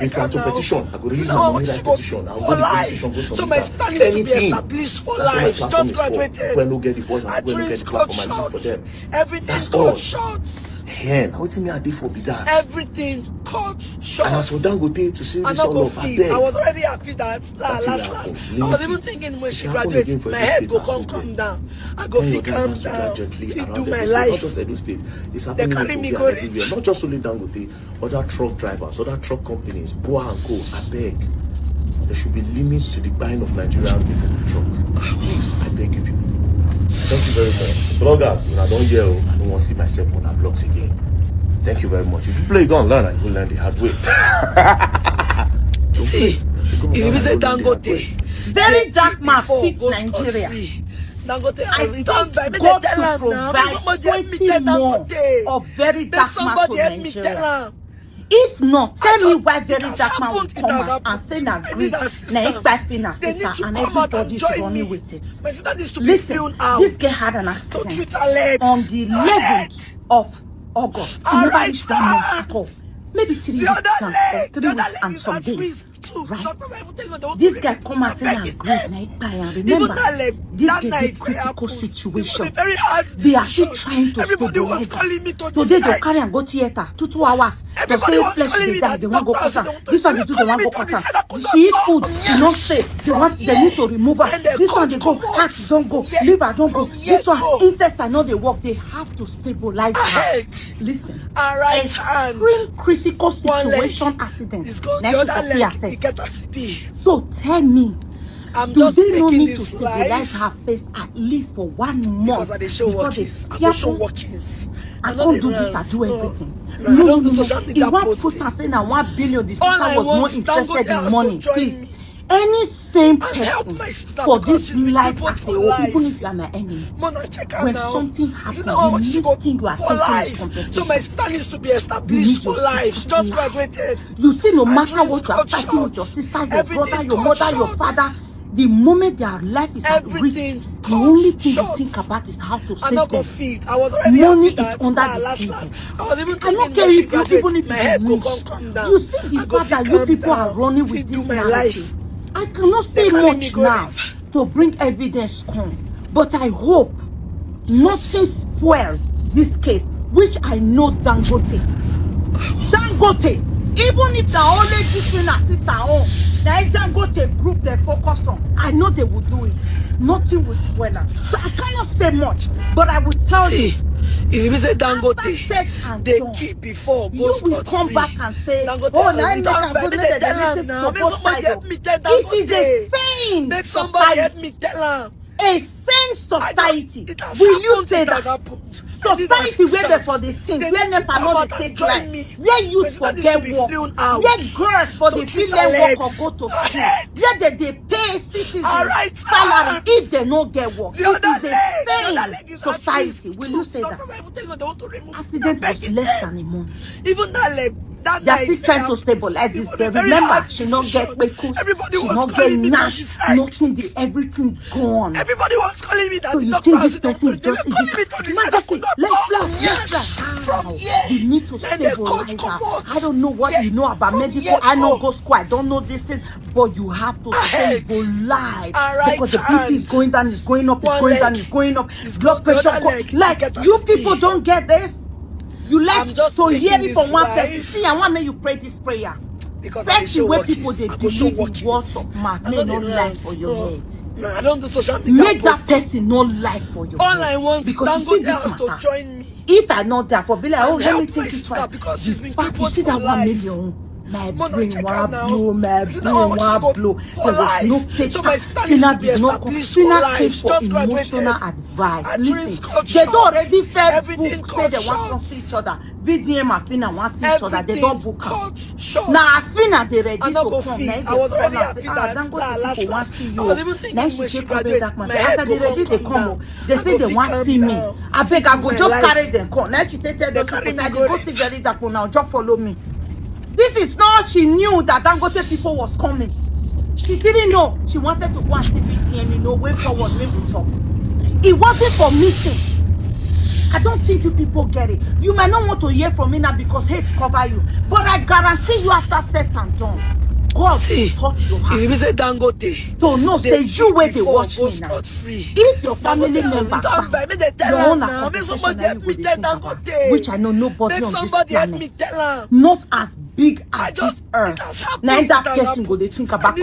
If
I'm to petition, I go use my money to petition. I'll go to petition, go
so my sister needs to be established for life. She just graduated.
When no get the voice,
my
I'm going to get the platform and use for them.
Everything's cut short.
Hen, how me I did for be that?
Everything cut short.
And as for Dangote to say this all up,
I was already happy that last. I was even thinking when she graduates, my head go come down. I go feel calm down to do my life. They carry me going.
Not just only Dangote, other truck drivers, other truck companies, Boa and Co. I beg. There should be limits to the buying of Nigerians people with truck. Please, I beg you people. Thank you very much. Bloggers, when I don't yell, I don't want to see myself on our blogs again. Thank you very much. If you play, you go and learn and you will learn the hard way.
See, if you say Dangote,
very dark man fits Nigeria.
Dangote,
I think God to provide 20 more of very dark man to Nigeria. If not, tell me why very dark man will come out and say na greed, na expecting sister, and everybody's running with it. Listen, this girl had an accident on the 11th of August. It never reached 1 month at all. Maybe 3 weeks and some days. Right? This guy come and say na greed, na expire. Remember, this is a critical situation. They are still trying to stabilize it. Today they carry and go theater 2 hours. They say flesh they die, they won't go cut. This one they do, they won't go cut. She eat food, she not safe. They need to remove her. This one they go, heart don't go, liver don't go. This one intestine not they work. They have to stabilize her. Listen, extreme critical situation accident. So tell me, do they no need to stabilize her face at least for 1 month before they I can't do this, I do everything. No. He want put her saying that 1 billion, the sister was more interested in money. Please, any same person for this life as a whole, even if you are my enemy, when something happens, you need to think you are taking compensation.
So my sister needs to be established for life. Just graduated.
You see, no matter what you are fighting with your sister, your brother, your mother, your father, the moment their life is at risk, the only thing you think about is how to save them. Money is under the table. I don't care if you, even if you rich. You see the fact that you people are running with this narrative. I cannot say much now to bring evidence home, but I hope nothing spoils this case, which I know Dangote, even if the only between her sister on, the Dangote group they focus on, I know they will do it. Nothing will spoil her. So I cannot say much, but I will tell you.
If you say Dangote, they keep before
you will come back and say, oh, now I make a good if it's a sane
make somebody help me tell him.
A sane society, will you say that? Society where they for the things, where never know the take life, where youth forget work, where girls for the female work or go to school, where they pay citizens salary if they don't get work. It is a sane society. Will you say that? Accident was less than a month.
Even that leg.
They are still trying to stabilize this. Remember, she not get Bekus, she not get Nash, nothing, everything gone.
Everybody was calling me that.
So you think this person is just let's how? You need to stabilize her. I don't know what you know about medical. I know go school. I don't know this thing. But you have to stabilize because the BP is going down, is going up, is going down, is going up. Blood pressure. Like you people don't get this. You like to hear it from one person. See, I want me you pray this prayer.
Because
that's the way people they believe in words of mouth. May not lie for your head.
No, I don't do social media.
Make that person not lie for your
head.
All
I want
because
you see this to join me.
If I not there for be like, oh, let me think it twice.
Because she's been
you see that 1 million. My brain was blow, my brain was blow. There was no paper.
So my sister needs to be established for life. Just
emotional advice. Listen, they don't already fair book say they want to see each other. VDM and Fina want to see each other. They don't book out. Now as Fina they ready to come.
I was already happy that
people want to see you. Now she take away that man. After they ready they come. They say they want to see me. I beg I go just carry them come. Now she take them people. They go see very that one now. Just follow me. This is not she knew that Dangote people was coming. She didn't know. She wanted to go and see BTM, way forward, way we talk. It wasn't for missing. I don't think you people get it. You might not want to hear from me now because hate cover you. But I guarantee you after set and done, God will touch your heart.
If you say Dangote,
so no, say you where they watch me now. If your family member your own accommodation you which I know nobody on this planet, not as big as this earth. Now that person go they think about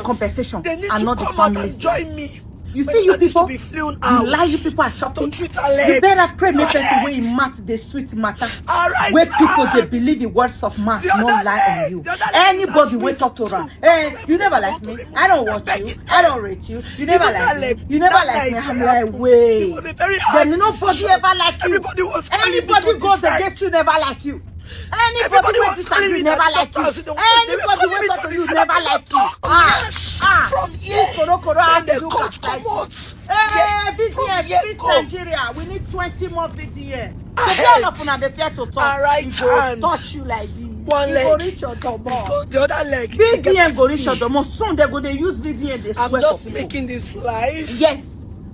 compensation and not the family.
Join me.
You see, you people,
to be flown
you
out.
lie, you people are shopping.
Treat Alex.
You better pray me person where you mat the sweet matter.
Alright,
where people they believe the words of mouth, not lie on you. Anybody will talk to her. Hey, you never like me. I don't watch you. I don't rate you. You never like me. You never like me. I'm like, wait. Then nobody ever like you. Anybody goes against you never like you. Anybody who disagree never like you. Anybody who talk to you never like you.
From here.
BDN, beat Nigeria. We need 20 more BDN. So all of them are fear to talk. He go touch you like this.
One leg.
Go reach your domo.
The other leg.
BDN go reach your domo. Soon they go they use BDN. They
I'm just making this live.
Yes.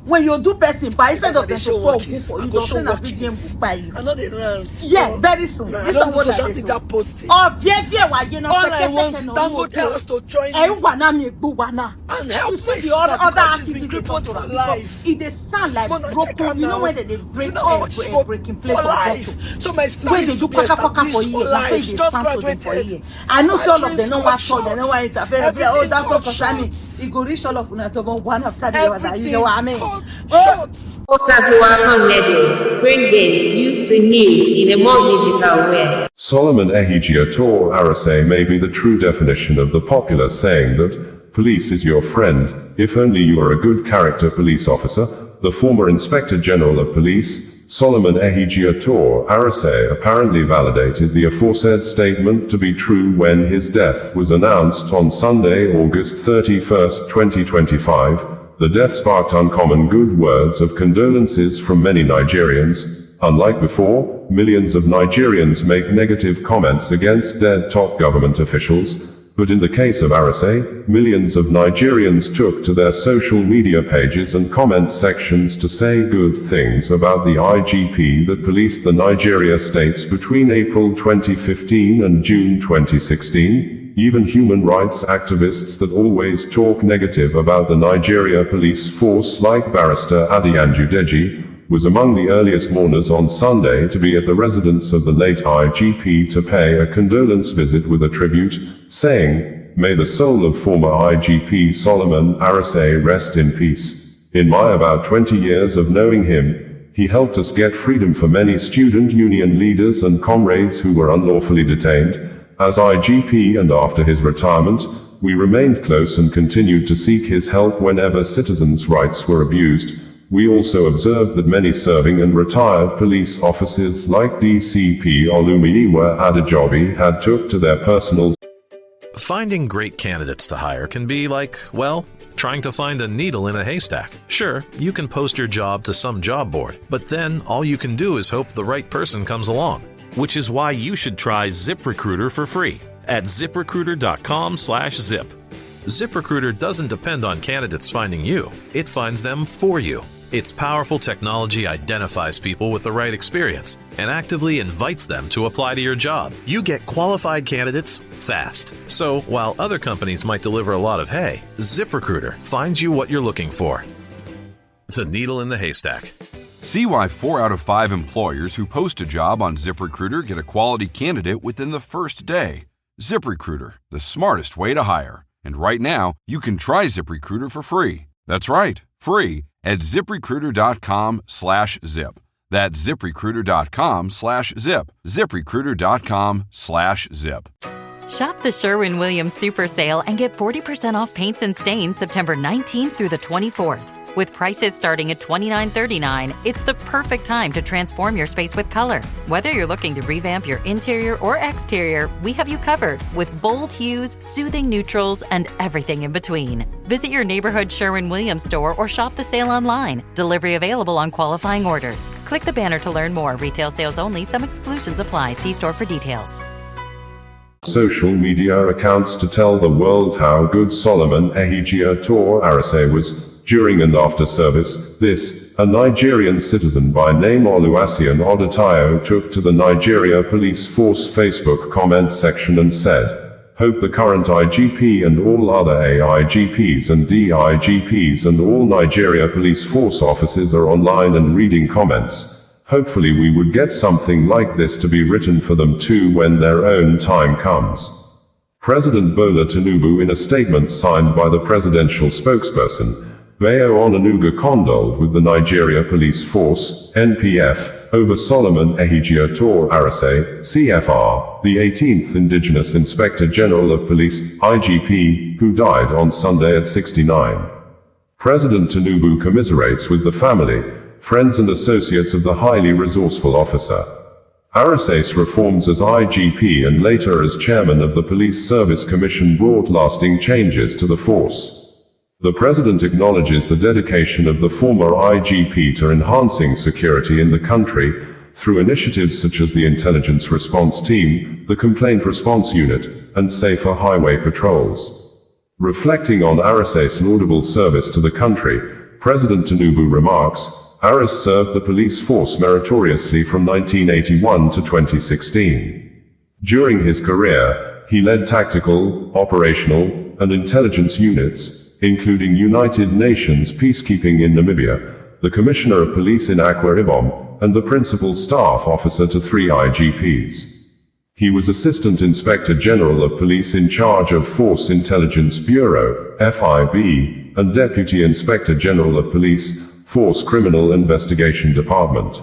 When you do person by instead of them to fall for you, don't send a BDM by you.
I know they run.
Yeah, very soon.
This one what social media posting.
Oh, yeah, why you know?
All I want is Dangote us to join me and help my sister because she's been crippled for life.
It sound like broken. You know when they break breaking place
for life. So my sister is to be established for life. She just graduated.
I know all of them know what for. They know what interfere. Oh, that's not concern me. It go reach all of them to one after the other. You know what I mean?
Bringing you the news in a more digital way.
Solomon Ehigiator Arase may be the true definition of the popular saying that police is your friend, if only you are a good character police officer. The former Inspector General of Police, Solomon Ehigiator Arase, apparently validated the aforesaid statement to be true when his death was announced on Sunday, August 31, 2025. The death sparked uncommon good words of condolences from many Nigerians. Unlike before, millions of Nigerians make negative comments against dead top government officials. But in the case of Arase, millions of Nigerians took to their social media pages and comment sections to say good things about the IGP that policed the Nigeria states between April 2015 and June 2016. Even human rights activists that always talk negative about the Nigeria police force, like Barrister Adiyanju Deji, was among the earliest mourners on Sunday to be at the residence of the late IGP to pay a condolence visit with a tribute, saying, "May the soul of former IGP Solomon Arase rest in peace. In my about 20 years of knowing him, he helped us get freedom for many student union leaders and comrades who were unlawfully detained. As IGP and after his retirement, we remained close and continued to seek his help whenever citizens' rights were abused. We also observed that many serving and retired police officers like DCP Olumiyiwa Adejobi had took to their personal.
Finding great candidates to hire can be like, well, trying to find a needle in a haystack. Sure, you can post your job to some job board, but then all you can do is hope the right person comes along. Which is why you should try ZipRecruiter for free at ziprecruiter.com/zip. ZipRecruiter doesn't depend on candidates finding you. It finds them for you. Its powerful technology identifies people with the right experience and actively invites them to apply to your job. You get qualified candidates fast. So while other companies might deliver a lot of hay, ZipRecruiter finds you what you're looking for. The needle in the haystack.
See why 4 out of 5 employers who post a job on ZipRecruiter get a quality candidate within the first day. ZipRecruiter, the smartest way to hire. And right now, you can try ZipRecruiter for free. That's right, free at ziprecruiter.com/zip. That's ziprecruiter.com/zip. ziprecruiter.com/zip.
Shop the Sherwin-Williams Super Sale and get 40% off paints and stains September 19th through the 24th. With prices starting at $29.39, it's the perfect time to transform your space with color. Whether you're looking to revamp your interior or exterior, we have you covered with bold hues, soothing neutrals, and everything in between. Visit your neighborhood Sherwin-Williams store or shop the sale online. Delivery available on qualifying orders. Click the banner to learn more. Retail sales only. Some exclusions apply. See store for details.
Social media accounts to tell the world how good Solomon Ehigiator Arase was. During and after service, a Nigerian citizen by name Oluwasian Odetayo took to the Nigeria Police Force Facebook comment section and said, "Hope the current IGP and all other AIGPs and DIGPs and all Nigeria Police Force officers are online and reading comments. Hopefully we would get something like this to be written for them too when their own time comes." President Bola Tinubu, in a statement signed by the presidential spokesperson, Bayo Onanuga condoled with the Nigeria Police Force, NPF, over Solomon Ehijiotor Arase, CFR, the 18th Indigenous Inspector General of Police, IGP, who died on Sunday at 69. President Tinubu commiserates with the family, friends and associates of the highly resourceful officer. Arase's reforms as IGP and later as chairman of the Police Service Commission brought lasting changes to the force. The President acknowledges the dedication of the former IGP to enhancing security in the country, through initiatives such as the Intelligence Response Team, the Complaint Response Unit, and safer highway patrols. Reflecting on Arase's laudable service to the country, President Tinubu remarks, Aras served the police force meritoriously from 1981 to 2016. During his career, he led tactical, operational, and intelligence units, including United Nations peacekeeping in Namibia, the Commissioner of Police in Akwa Ibom, and the Principal Staff Officer to 3 IGPs. He was Assistant Inspector General of Police in charge of Force Intelligence Bureau, FIB, and Deputy Inspector General of Police, Force Criminal Investigation Department.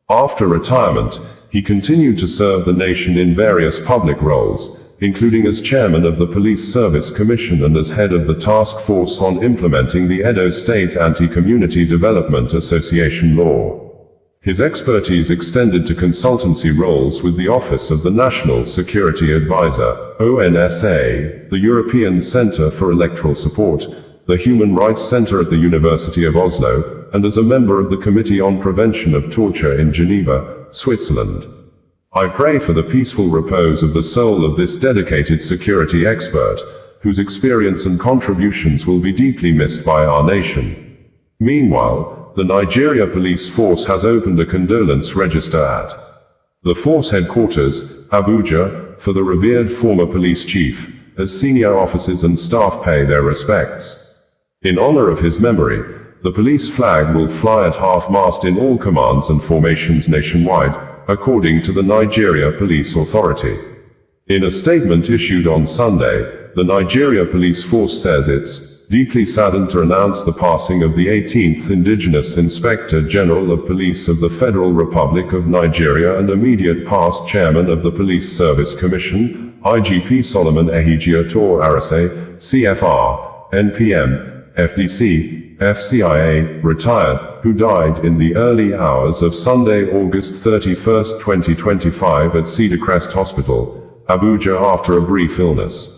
After retirement, he continued to serve the nation in various public roles, including as chairman of the Police Service Commission and as head of the task force on implementing the Edo State Anti-Community Development Association law. His expertise extended to consultancy roles with the Office of the National Security Advisor, ONSA, the European Centre for Electoral Support, the Human Rights Centre at the University of Oslo, and as a member of the Committee on Prevention of Torture in Geneva, Switzerland. I pray for the peaceful repose of the soul of this dedicated security expert, whose experience and contributions will be deeply missed by our nation. Meanwhile, the Nigeria Police Force has opened a condolence register at the force headquarters, Abuja, for the revered former police chief, as senior officers and staff pay their respects. In honor of his memory, the police flag will fly at half-mast in all commands and formations nationwide, according to the Nigeria Police Authority. In a statement issued on Sunday, the Nigeria Police Force says it's deeply saddened to announce the passing of the 18th Indigenous Inspector General of Police of the Federal Republic of Nigeria and immediate past chairman of the Police Service Commission, IGP Solomon Ehijiotor Arase, CFR, NPM, FDC, FCIA, retired, who died in the early hours of Sunday, August 31, 2025 at Cedar Crest Hospital, Abuja after a brief illness.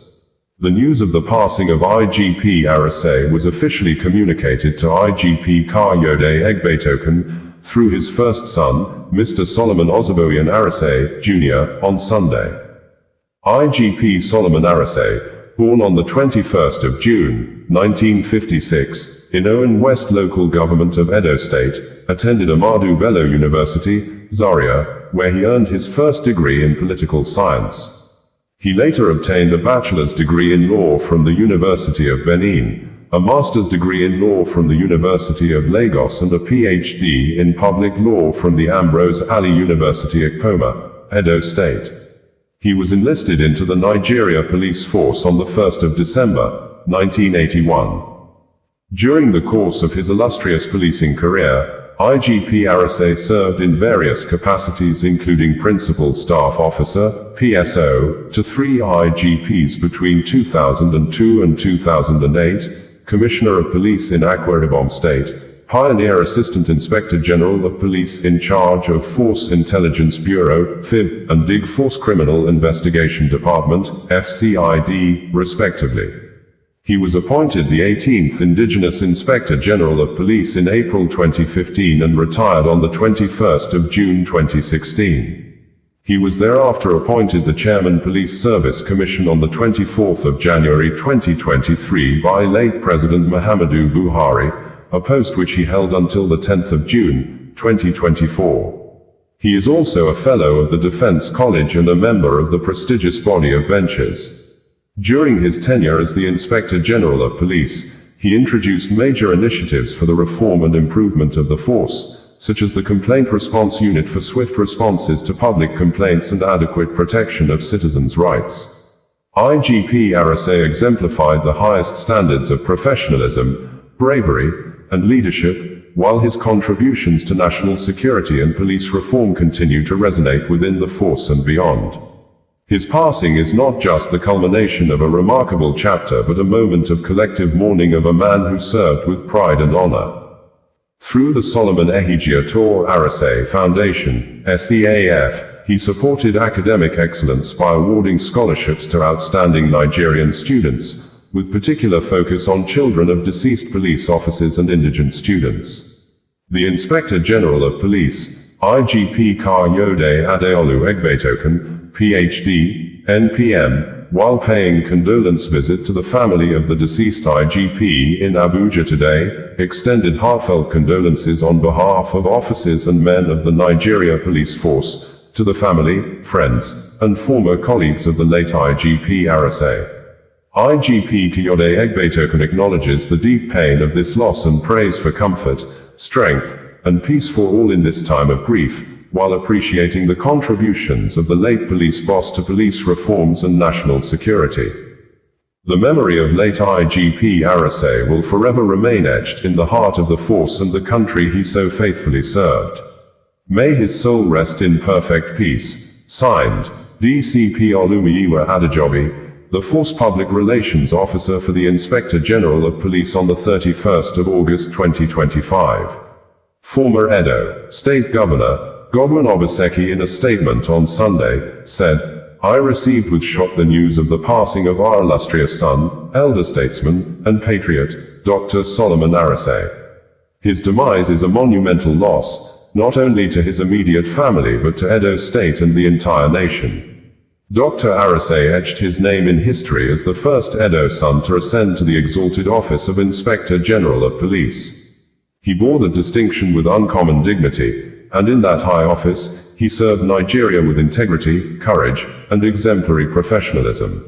The news of the passing of IGP Arase was officially communicated to IGP Kayode Egbetokun through his first son, Mr. Solomon Ozaboyan Arase, Jr., on Sunday. IGP Solomon Arase, born on the 21st of June, 1956, in Owen West Local Government of Edo State, attended Ahmadu Bello University, Zaria, where he earned his first degree in political science. He later obtained a bachelor's degree in law from the University of Benin, a master's degree in law from the University of Lagos and a PhD in public law from the Ambrose Ali University Ekpoma, Edo State. He was enlisted into the Nigeria Police Force on the 1st of December, 1981. During the course of his illustrious policing career, IGP Arase served in various capacities including Principal Staff Officer, PSO, to 3 IGPs between 2002 and 2008, Commissioner of Police in Akwa Ibom State, Pioneer Assistant Inspector General of Police in charge of Force Intelligence Bureau, FIB, and DIG Force Criminal Investigation Department, FCID, respectively. He was appointed the 18th Indigenous Inspector General of Police in April 2015 and retired on the 21st of June 2016. He was thereafter appointed the Chairman Police Service Commission on the 24th of January 2023 by late President Muhammadu Buhari, a post which he held until the 10th of June, 2024. He is also a Fellow of the Defense College and a member of the prestigious body of benches. During his tenure as the Inspector General of Police, he introduced major initiatives for the reform and improvement of the force, such as the Complaint Response Unit for swift responses to public complaints and adequate protection of citizens' rights. IGP Arase exemplified the highest standards of professionalism, bravery, and leadership, while his contributions to national security and police reform continue to resonate within the force and beyond. His passing is not just the culmination of a remarkable chapter but a moment of collective mourning of a man who served with pride and honor. Through the Solomon Ehijiotor Arase Foundation, SEAF, he supported academic excellence by awarding scholarships to outstanding Nigerian students, with particular focus on children of deceased police officers and indigent students. The Inspector General of Police, IGP Kayode Adeolu Egbetoken, PhD, NPM, while paying condolence visit to the family of the deceased IGP in Abuja today, extended heartfelt condolences on behalf of officers and men of the Nigeria Police Force, to the family, friends, and former colleagues of the late IGP Arase. IGP Kayode Egbetoken acknowledges the deep pain of this loss and prays for comfort, strength, and peace for all in this time of grief, while appreciating the contributions of the late police boss to police reforms and national security. The memory of late IGP Arase will forever remain etched in the heart of the force and the country he so faithfully served. May his soul rest in perfect peace. Signed, DCP Olumiyiwa Adejobi, the Force Public Relations Officer for the Inspector General of Police on the 31st of August 2025. Former Edo State Governor, Godwin Obaseki, in a statement on Sunday, said, "I received with shock the news of the passing of our illustrious son, elder statesman, and patriot, Dr. Solomon Arase. His demise is a monumental loss, not only to his immediate family but to Edo State and the entire nation." Dr. Arase etched his name in history as the first Edo son to ascend to the exalted office of Inspector General of Police. He bore the distinction with uncommon dignity, and in that high office, he served Nigeria with integrity, courage, and exemplary professionalism.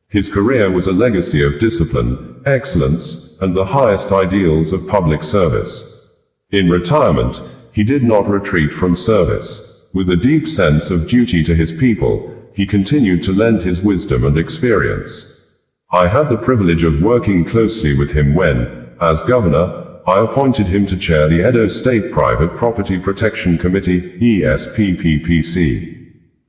His career was a legacy of discipline, excellence, and the highest ideals of public service. In retirement, he did not retreat from service. With a deep sense of duty to his people, he continued to lend his wisdom and experience. I had the privilege of working closely with him when, as governor, I appointed him to chair the Edo State Private Property Protection Committee, ESPPPC.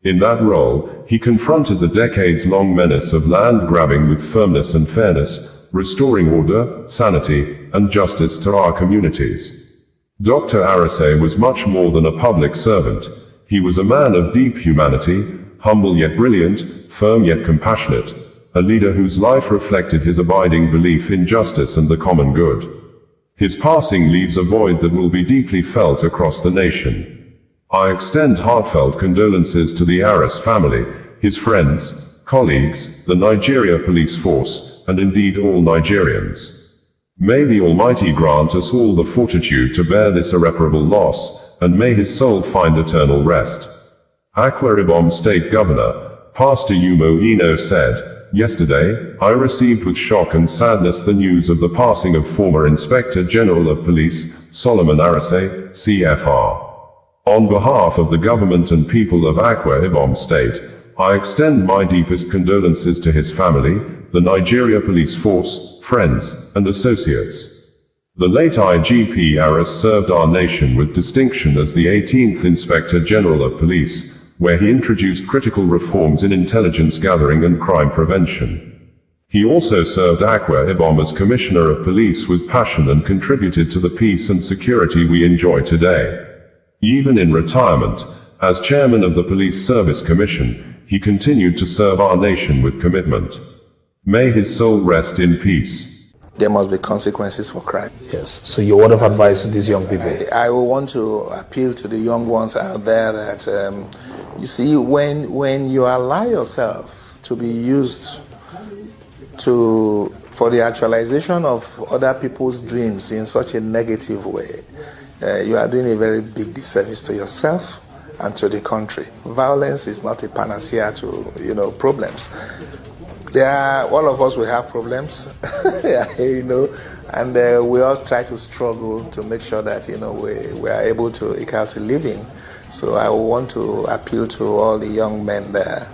In that role, he confronted the decades-long menace of land grabbing with firmness and fairness, restoring order, sanity, and justice to our communities. Dr. Arase was much more than a public servant. He was a man of deep humanity, humble yet brilliant, firm yet compassionate, a leader whose life reflected his abiding belief in justice and the common good. His passing leaves a void that will be deeply felt across the nation. I extend heartfelt condolences to the Aras family, his friends, colleagues, the Nigeria Police Force, and indeed all Nigerians. May the Almighty grant us all the fortitude to bear this irreparable loss, and may his soul find eternal rest. Akwa Ibom State Governor, Pastor Umo Eno said, "Yesterday, I received with shock and sadness the news of the passing of former Inspector General of Police, Solomon Arase, CFR. On behalf of the government and people of Akwa Ibom State, I extend my deepest condolences to his family, the Nigeria Police Force, friends, and associates." The late IGP Aras served our nation with distinction as the 18th Inspector General of Police, where he introduced critical reforms in intelligence gathering and crime prevention. He also served Akwa Ibom as Commissioner of Police with passion and contributed to the peace and security we enjoy today. Even in retirement, as Chairman of the Police Service Commission, he continued to serve our nation with commitment. May his soul rest in peace.
There must be consequences for crime.
Yes. So your word of advice to these young people?
I will want to appeal to the young ones out there that, you see, when you allow yourself to be used for the actualization of other people's dreams in such a negative way, you are doing a very big disservice to yourself and to the country. Violence is not a panacea to, problems. All of us will have problems, and we all try to struggle to make sure that, we are able to eke out a living. So I want to appeal to all the young men there.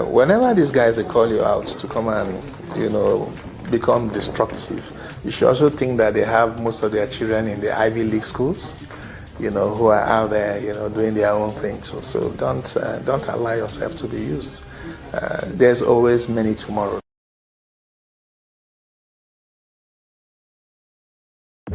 Whenever these guys, they call you out to come and, become destructive. You should also think that they have most of their children in the Ivy League schools, who are out there, doing their own thing too. So don't allow yourself to be used. There's always many tomorrows.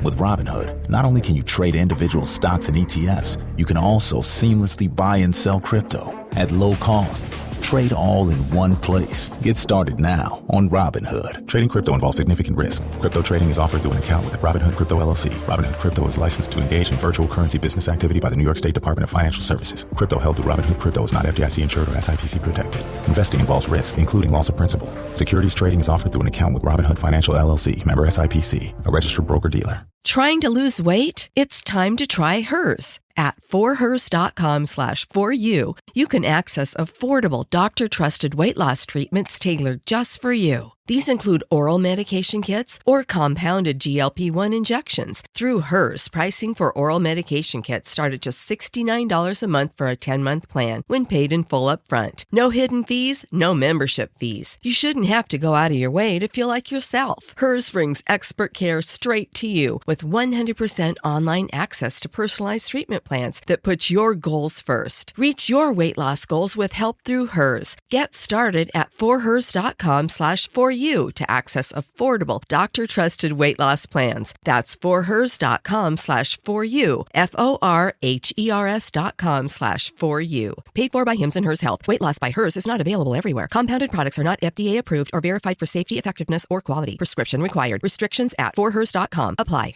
With Robinhood, not only can you trade individual stocks and ETFs, you can also seamlessly buy and sell crypto at low costs. Trade all in one place. Get started now on Robinhood. Trading crypto involves significant risk. Crypto trading is offered through an account with Robinhood Crypto LLC. Robinhood Crypto is licensed to engage in virtual currency business activity by the New York State Department of Financial Services. Crypto held through Robinhood Crypto is not FDIC insured or SIPC protected. Investing involves risk, including loss of principal. Securities trading is offered through an account with Robinhood Financial LLC, member SIPC, a registered broker-dealer.
Trying to lose weight? It's time to try Hers. At forhers.com/4u, you can access affordable, doctor-trusted weight loss treatments tailored just for you. These include oral medication kits or compounded GLP-1 injections. Through Hers, pricing for oral medication kits start at just $69 a month for a 10-month plan when paid in full upfront. No hidden fees, no membership fees. You shouldn't have to go out of your way to feel like yourself. Hers brings expert care straight to you with 100% online access to personalized treatment plans that put your goals first. Reach your weight loss goals with help through Hers. Get started at forhers.com/4u to access affordable, doctor-trusted weight loss plans. That's forhers.com/4u, forhers.com/4u. Paid for by Hims and Hers Health. Weight loss by Hers is not available everywhere. Compounded products are not FDA approved or verified for safety, effectiveness, or quality. Prescription required. Restrictions at forhers.com apply.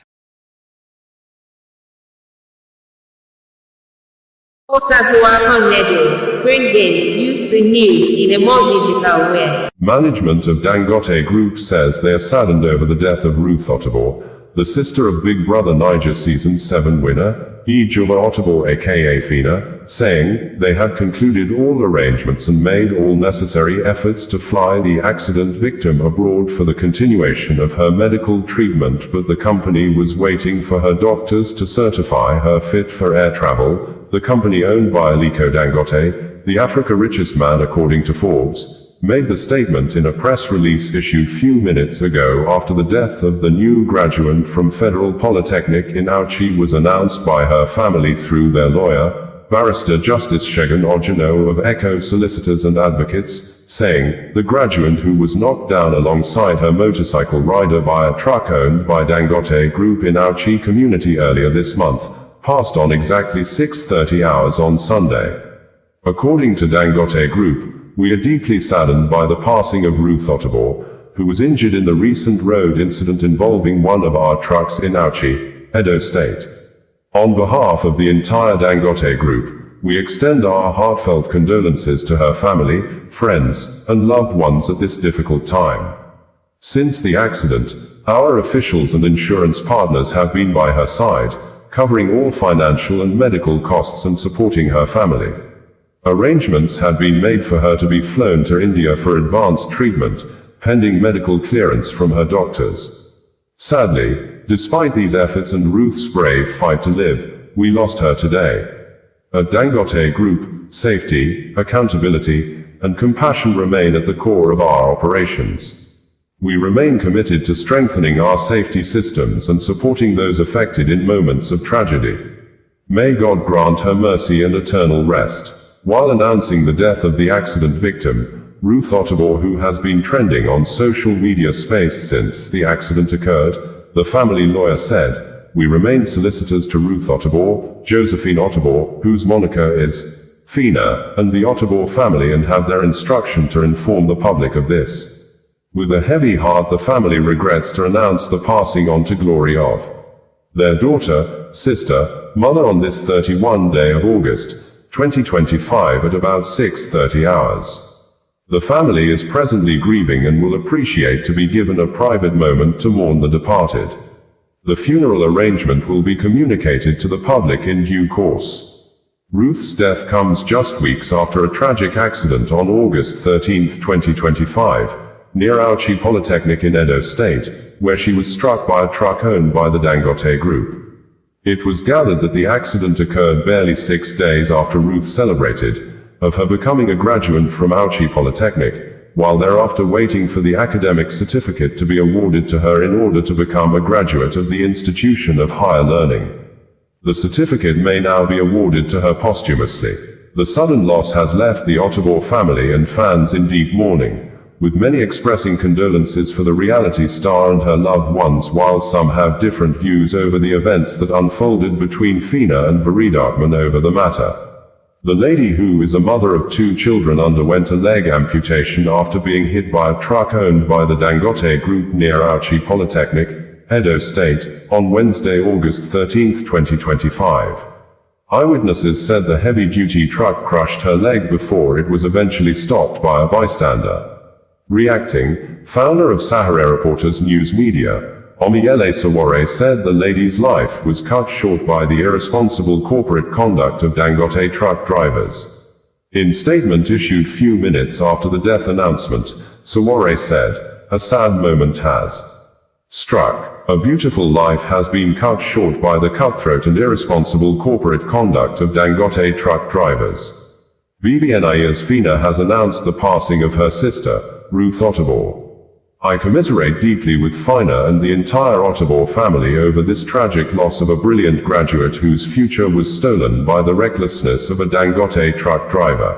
Bringing you the news in a more digital way.
Management of Dangote Group says they are saddened over the death of Ruth Otabo, the sister of Big Brother Niger Season 7 winner, Ijoma Otabo aka Fina, saying they had concluded all arrangements and made all necessary efforts to fly the accident victim abroad for the continuation of her medical treatment, but the company was waiting for her doctors to certify her fit for air travel. The company owned by Aliko Dangote, the Africa richest man according to Forbes, made the statement in a press release issued few minutes ago after the death of the new graduate from Federal Polytechnic in Auchi was announced by her family through their lawyer, Barrister Justice Shegun Ojino of Echo Solicitors and Advocates, saying, the graduate who was knocked down alongside her motorcycle rider by a truck owned by Dangote Group in Auchi community earlier this month, passed on exactly 6:30 hours on Sunday. According to Dangote Group, we are deeply saddened by the passing of Ruth Otabo, who was injured in the recent road incident involving one of our trucks in Auchi, Edo State. On behalf of the entire Dangote Group, we extend our heartfelt condolences to her family, friends, and loved ones at this difficult time. Since the accident, our officials and insurance partners have been by her side, covering all financial and medical costs and supporting her family. Arrangements had been made for her to be flown to India for advanced treatment, pending medical clearance from her doctors. Sadly, despite these efforts and Ruth's brave fight to live, we lost her today. At Dangote Group, safety, accountability, and compassion remain at the core of our operations. We remain committed to strengthening our safety systems and supporting those affected in moments of tragedy. May God grant her mercy and eternal rest. While announcing the death of the accident victim, Ruth Otabo, who has been trending on social media space since the accident occurred, the family lawyer said, we remain solicitors to Ruth Otabo, Josephine Otabo, whose moniker is Fina, and the Otabo family and have their instruction to inform the public of this. With a heavy heart, the family regrets to announce the passing on to glory of their daughter, sister, mother on this 31 day of August, 2025 at about 6:30 hours. The family is presently grieving and will appreciate to be given a private moment to mourn the departed. The funeral arrangement will be communicated to the public in due course. Ruth's death comes just weeks after a tragic accident on August 13, 2025, near Auchi Polytechnic in Edo State, where she was struck by a truck owned by the Dangote Group. It was gathered that the accident occurred barely 6 days after Ruth celebrated, of her becoming a graduate from Auchi Polytechnic, while thereafter waiting for the academic certificate to be awarded to her in order to become a graduate of the institution of higher learning. The certificate may now be awarded to her posthumously. The sudden loss has left the Ottobor family and fans in deep mourning, with many expressing condolences for the reality star and her loved ones, while some have different views over the events that unfolded between Fina and Veridakman over the matter. The lady, who is a mother of 2 children, underwent a leg amputation after being hit by a truck owned by the Dangote Group near Auchi Polytechnic, Edo State, on Wednesday, August 13, 2025. Eyewitnesses said the heavy-duty truck crushed her leg before it was eventually stopped by a bystander. Reacting, founder of Sahara Reporters News Media, Omiyele Sawore, said the lady's life was cut short by the irresponsible corporate conduct of Dangote truck drivers. In statement issued few minutes after the death announcement, Sawore said, "A sad moment has struck. A beautiful life has been cut short by the cutthroat and irresponsible corporate conduct of Dangote truck drivers." BBNI's Fina has announced the passing of her sister, Ruth Ottobor. "I commiserate deeply with Fina and the entire Ottobor family over this tragic loss of a brilliant graduate whose future was stolen by the recklessness of a Dangote truck driver.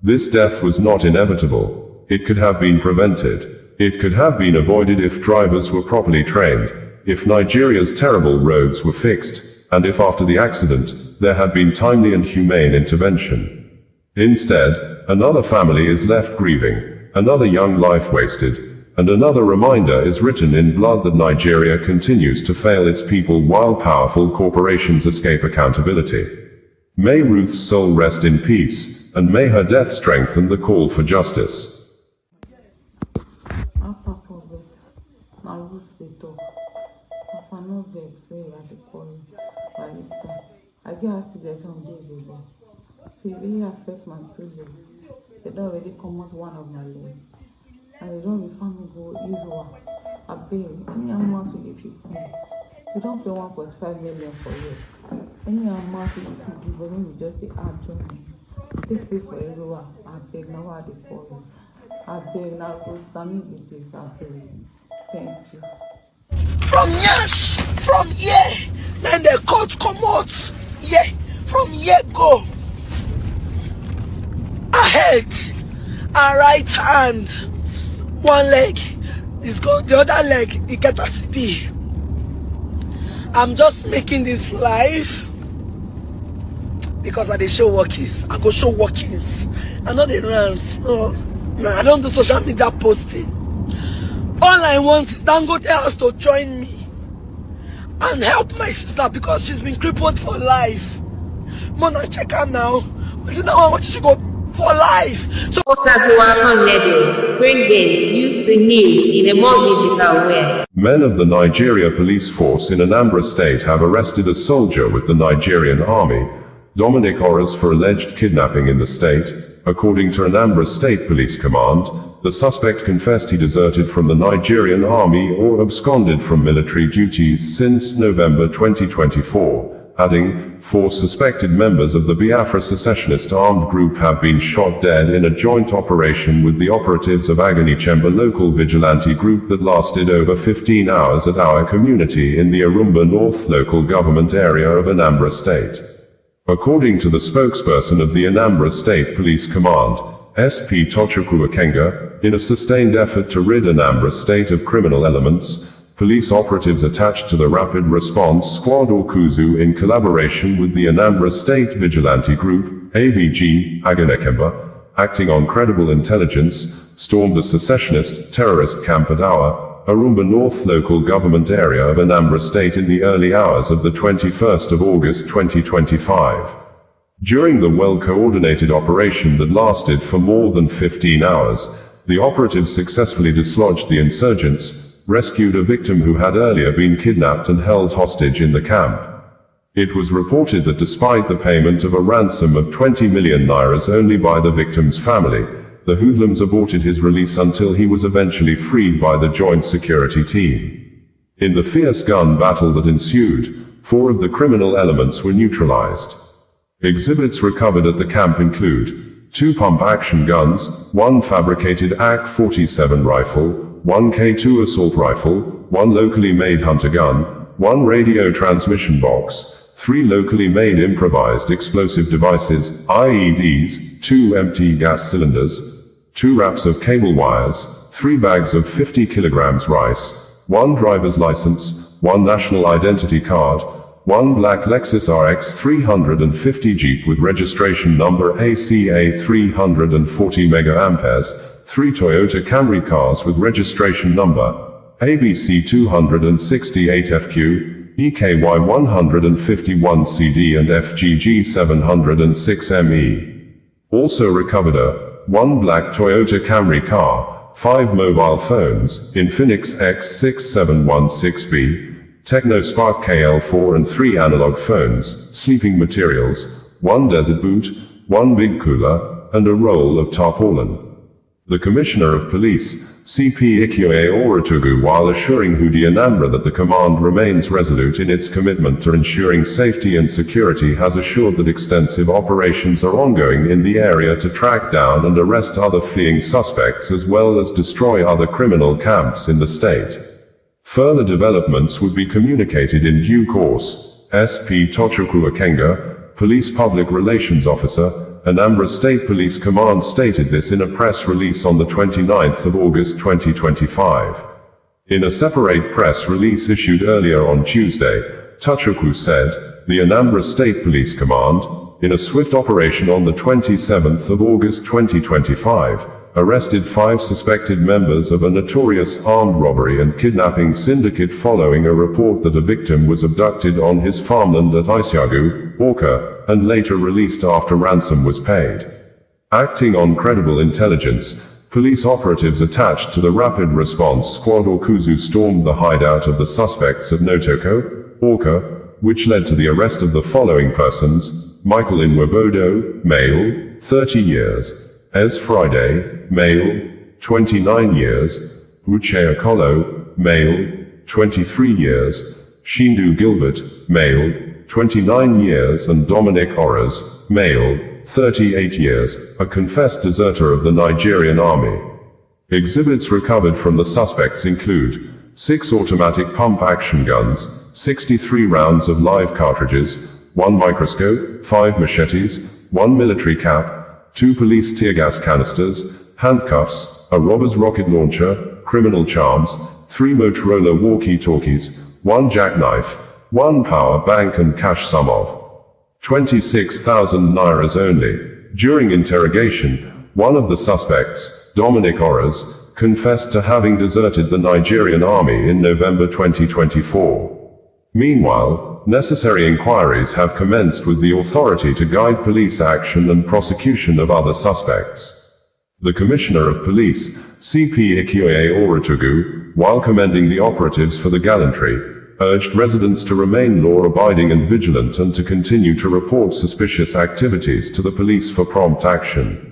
This death was not inevitable. It could have been prevented. It could have been avoided if drivers were properly trained, if Nigeria's terrible roads were fixed, and if after the accident, there had been timely and humane intervention. Instead, another family is left grieving, another young life wasted, and another reminder is written in blood that Nigeria continues to fail its people while powerful corporations escape accountability. May Ruth's soul rest in peace, and may her death strengthen the call for justice."
I get accident some days ago, so it really affects my 2 legs. They don't already come out one of my legs, and they don't refer me go usual. I beg any amount will if you see. We don't pay 1.5 million for it. Any amount will if you give, but when you just the add join me. Take pay for everyone. I beg now I dey call you. I beg now go stand me with this. I beg. Thank you.
From here, then the court come out. Yeah, from here go. Ahead, and right hand. One leg is gone, the other leg, it get as it be. I'm just making this live because I dey show workings. I go show workings. I know they rant. No, I don't do social media posting. All I want is Dangote has to join me and help my sister because she's been crippled for life. Mona, check her now. What she go for life? So
bringing you the news in a more digital way.
Men of the Nigeria police force in Anambra State have arrested a soldier with the Nigerian army, Dominic Orras, for alleged kidnapping in the state. According to Anambra State Police Command, the suspect confessed he deserted from the Nigerian army or absconded from military duties since November 2024, adding, 4 suspected members of the Biafra secessionist armed group have been shot dead in a joint operation with the operatives of Agony Chamber local vigilante group that lasted over 15 hours at our community in the Arumba North local government area of Anambra State. According to the spokesperson of the Anambra State Police Command, SP Tochukwu Akenga, in a sustained effort to rid Anambra State of criminal elements, police operatives attached to the Rapid Response Squad or KUZU in collaboration with the Anambra State Vigilante Group, AVG, Aganekemba, acting on credible intelligence, stormed a secessionist terrorist camp at our Arumba North local government area of Anambra State in the early hours of the 21st of August 2025. During the well-coordinated operation that lasted for more than 15 hours, the operatives successfully dislodged the insurgents, rescued a victim who had earlier been kidnapped and held hostage in the camp. It was reported that despite the payment of a ransom of 20 million nairas only by the victim's family, the hoodlums aborted his release until he was eventually freed by the joint security team. In the fierce gun battle that ensued, 4 of the criminal elements were neutralized. Exhibits recovered at the camp include 2 pump-action guns, 1 fabricated AK-47 rifle, 1 K2 assault rifle, 1 locally made hunter gun, 1 radio transmission box, 3 locally made improvised explosive devices, IEDs, 2 empty gas cylinders, 2 wraps of cable wires, 3 bags of 50 kilograms rice, 1 driver's license, 1 national identity card, 1 black Lexus RX 350 Jeep with registration number ACA 340 MA, 3 Toyota Camry cars with registration number ABC 268FQ, EKY 151CD and FGG 706ME. Also recovered a 1 black Toyota Camry car, 5 mobile phones, Infinix X6716B, Techno Spark KL4 and 3 analog phones, sleeping materials, 1 desert boot, 1 big cooler, and a roll of tarpaulin. The Commissioner of Police, CP Ikyoe Oratugu, while assuring Hudi Anambra that the command remains resolute in its commitment to ensuring safety and security, has assured that extensive operations are ongoing in the area to track down and arrest other fleeing suspects as well as destroy other criminal camps in the state. Further developments would be communicated in due course. SP Tochukwu Akenga, Police Public Relations Officer, Anambra State Police Command stated this in a press release on the 29th of August 2025. In a separate press release issued earlier on Tuesday, Tochukwu said, the Anambra State Police Command, in a swift operation on the 27th of August 2025, arrested 5 suspected members of a notorious armed robbery and kidnapping syndicate following a report that a victim was abducted on his farmland at Isiagu, Awka, and later released after ransom was paid. Acting on credible intelligence, police operatives attached to the Rapid Response Squad Okuzu stormed the hideout of the suspects at Notoko, Awka, which led to the arrest of the following persons: Michael Inwebodo, male, 30 years. Ez Friday, male, 29 years, Uche Akolo, male, 23 years, Shindu Gilbert, male, 29 years, and Dominic Oras, male, 38 years, a confessed deserter of the Nigerian army. Exhibits recovered from the suspects include 6 automatic pump-action guns, 63 rounds of live cartridges, 1 microscope, 5 machetes, 1 military cap, 2 police tear gas canisters, handcuffs, a robber's rocket launcher, criminal charms, 3 Motorola walkie-talkies, 1 jackknife, 1 power bank, and cash sum of 26,000 nairas only. During interrogation, one of the suspects, Dominic Oras, confessed to having deserted the Nigerian army in November 2024. Meanwhile, necessary inquiries have commenced with the authority to guide police action and prosecution of other suspects. The Commissioner of Police, CP Ikyoe Oratugu, while commending the operatives for the gallantry, urged residents to remain law-abiding and vigilant and to continue to report suspicious activities to the police for prompt action.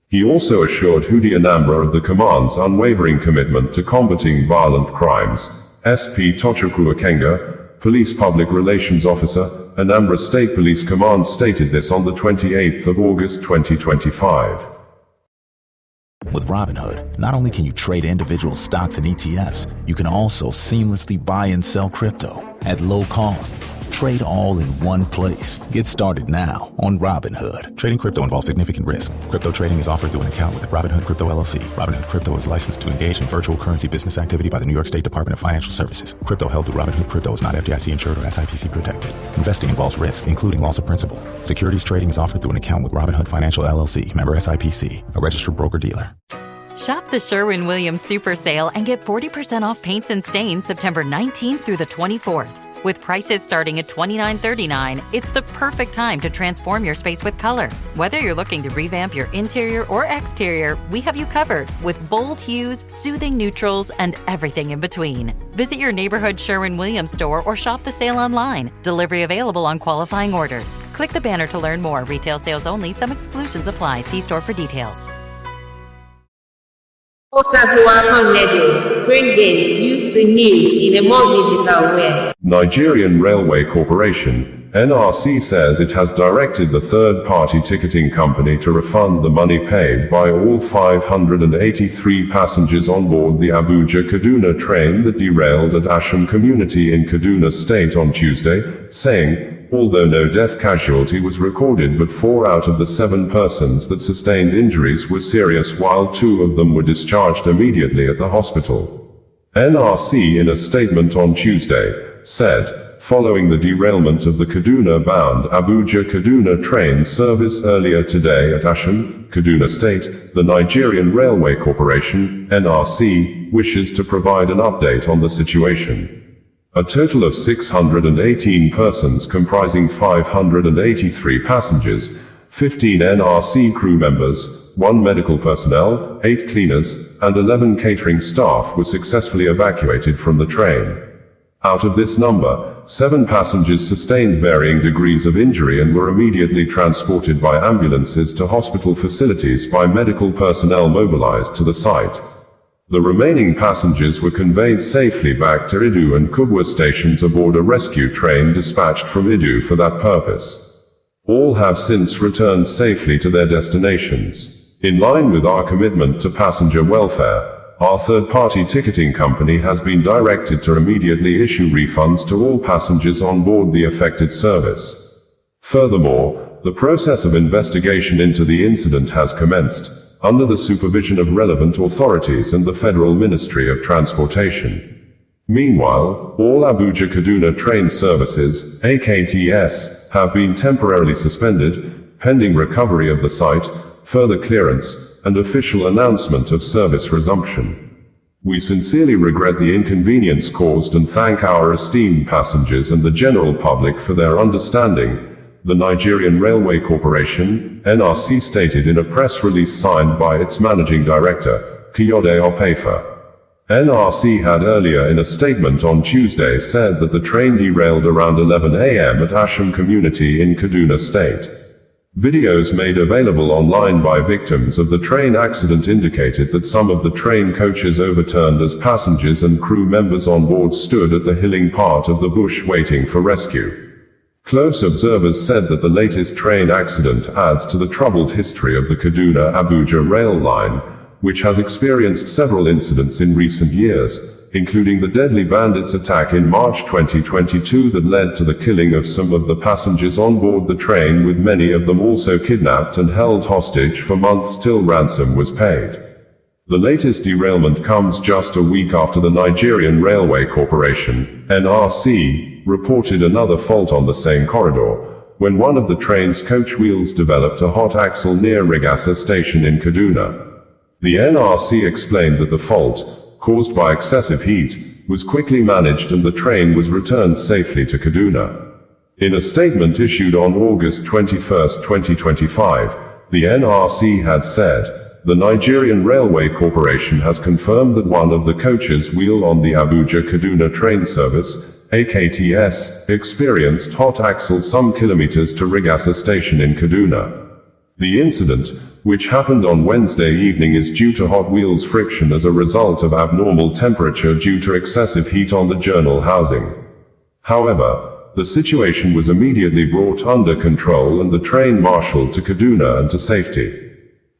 He also assured Hudi Anambra of the command's unwavering commitment to combating violent crimes. SP Tochukwu Akenga, Police Public Relations Officer, Anambra State Police Command stated this on the 28th of August 2025.
With Robinhood, not only can you trade individual stocks and ETFs, you can also seamlessly buy and sell crypto at low costs. Trade all in one place. Get started now on Robinhood. Trading crypto involves significant risk. Crypto trading is offered through an account with Robinhood Crypto LLC. Robinhood Crypto is licensed to engage in virtual currency business activity by the New York State Department of Financial Services. Crypto held through Robinhood Crypto is not FDIC insured or SIPC protected. Investing involves risk, including loss of principal. Securities trading is offered through an account with Robinhood Financial LLC, member SIPC, a registered broker-dealer.
Shop the Sherwin-Williams Super Sale and get 40% off paints and stains September 19th through the 24th. With prices starting at $29.39, it's the perfect time to transform your space with color. Whether you're looking to revamp your interior or exterior, we have you covered with bold hues, soothing neutrals, and everything in between. Visit your neighborhood Sherwin-Williams store or shop the sale online. Delivery available on qualifying orders. Click the banner to learn more. Retail sales only. Some exclusions apply. See store for details.
bringing you the news in a more digital way.
Nigerian Railway Corporation, NRC, says it has directed the third-party ticketing company to refund the money paid by all 583 passengers on board the Abuja-Kaduna train that derailed at Asham community in Kaduna State on Tuesday, saying, although no death casualty was recorded, but 4 out of the 7 persons that sustained injuries were serious, while 2 of them were discharged immediately at the hospital. NRC, in a statement on Tuesday, said, following the derailment of the Kaduna-bound Abuja-Kaduna train service earlier today at Asham, Kaduna State, the Nigerian Railway Corporation, NRC, wishes to provide an update on the situation. A total of 618 persons comprising 583 passengers, 15 NRC crew members, 1 medical personnel, 8 cleaners, and 11 catering staff were successfully evacuated from the train. Out of this number, 7 passengers sustained varying degrees of injury and were immediately transported by ambulances to hospital facilities by medical personnel mobilized to the site. The remaining passengers were conveyed safely back to Idu and Kubwa stations aboard a rescue train dispatched from Idu for that purpose. All have since returned safely to their destinations. In line with our commitment to passenger welfare, our third-party ticketing company has been directed to immediately issue refunds to all passengers on board the affected service. Furthermore, the process of investigation into the incident has commenced, under the supervision of relevant authorities and the Federal Ministry of Transportation. Meanwhile, all Abuja-Kaduna train services, AKTS, have been temporarily suspended, pending recovery of the site, further clearance, and official announcement of service resumption. We sincerely regret the inconvenience caused and thank our esteemed passengers and the general public for their understanding, the Nigerian Railway Corporation, NRC, stated in a press release signed by its managing director, Kayode Opefa. NRC had earlier in a statement on Tuesday said that the train derailed around 11 a.m. at Asham community in Kaduna State. Videos made available online by victims of the train accident indicated that some of the train coaches overturned as passengers and crew members on board stood at the hilling part of the bush waiting for rescue. Close observers said that the latest train accident adds to the troubled history of the Kaduna-Abuja rail line, which has experienced several incidents in recent years, including the deadly bandits attack in March 2022 that led to the killing of some of the passengers on board the train, with many of them also kidnapped and held hostage for months till ransom was paid. The latest derailment comes just a week after the Nigerian Railway Corporation, NRC, reported another fault on the same corridor, when one of the train's coach wheels developed a hot axle near Rigasa station in Kaduna. The NRC explained that the fault, caused by excessive heat, was quickly managed and the train was returned safely to Kaduna. In a statement issued on August 21, 2025, the NRC had said, the Nigerian Railway Corporation has confirmed that one of the coaches' wheel on the Abuja-Kaduna train service, AKTS, experienced hot axle some kilometers to Rigasa station in Kaduna. The incident, which happened on Wednesday evening, is due to hot wheels friction as a result of abnormal temperature due to excessive heat on the journal housing. However, the situation was immediately brought under control and the train marshaled to Kaduna and to safety.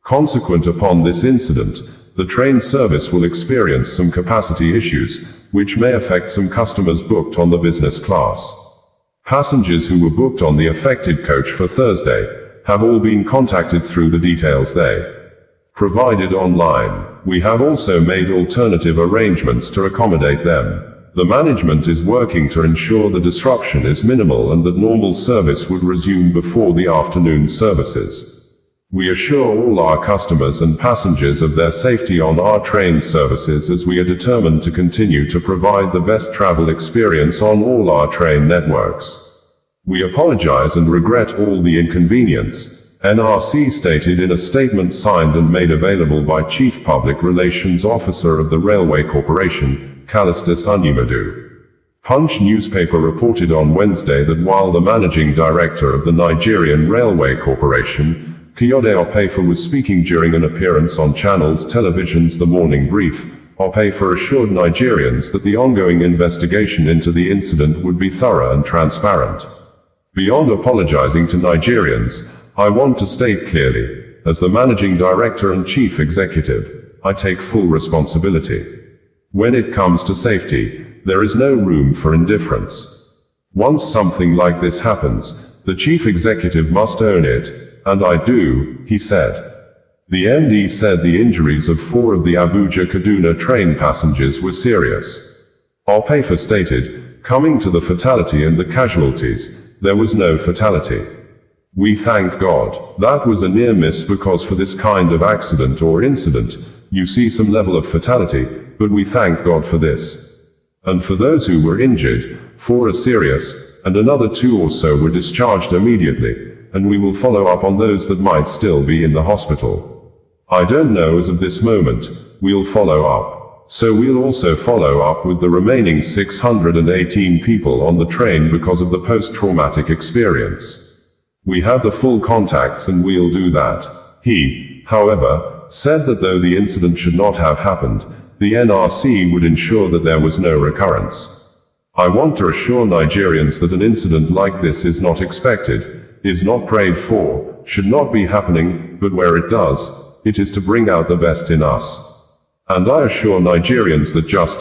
Consequent upon this incident, the train service will experience some capacity issues, which may affect some customers booked on the business class. Passengers who were booked on the affected coach for Thursday have all been contacted through the details they provided online. We have also made alternative arrangements to accommodate them. The management is working to ensure the disruption is minimal and that normal service would resume before the afternoon services. We assure all our customers and passengers of their safety on our train services, as we are determined to continue to provide the best travel experience on all our train networks. We apologize and regret all the inconvenience, NRC stated in a statement signed and made available by Chief Public Relations Officer of the Railway Corporation, Callistus Onyemadu. Punch newspaper reported on Wednesday that while the Managing Director of the Nigerian Railway Corporation, Kayode Opefa was speaking during an appearance on Channels Television's The Morning Brief. Opefa assured Nigerians that the ongoing investigation into the incident would be thorough and transparent. Beyond apologizing to Nigerians, I want to state clearly, as the Managing Director and Chief Executive, I take full responsibility. When it comes to safety, there is no room for indifference. Once something like this happens, the Chief Executive must own it, and I do, he said. The MD said the injuries of 4 of the Abuja-Kaduna train passengers were serious. Opefa stated, coming to the fatality and the casualties, there was no fatality. We thank God. That was a near miss because for this kind of accident or incident, you see some level of fatality, but we thank God for this. And for those who were injured, 4 are serious, and another 2 or so were discharged immediately, and we will follow up on those that might still be in the hospital. I don't know as of this moment, we'll follow up. So we'll also follow up with the remaining 618 people on the train because of the post-traumatic experience. We have the full contacts and we'll do that. He, however, said that though the incident should not have happened, the NRC would ensure that there was no recurrence. I want to assure Nigerians that an incident like this is not expected, is not prayed for, should not be happening, but where it does, it is to bring out the best in us. And I assure Nigerians that just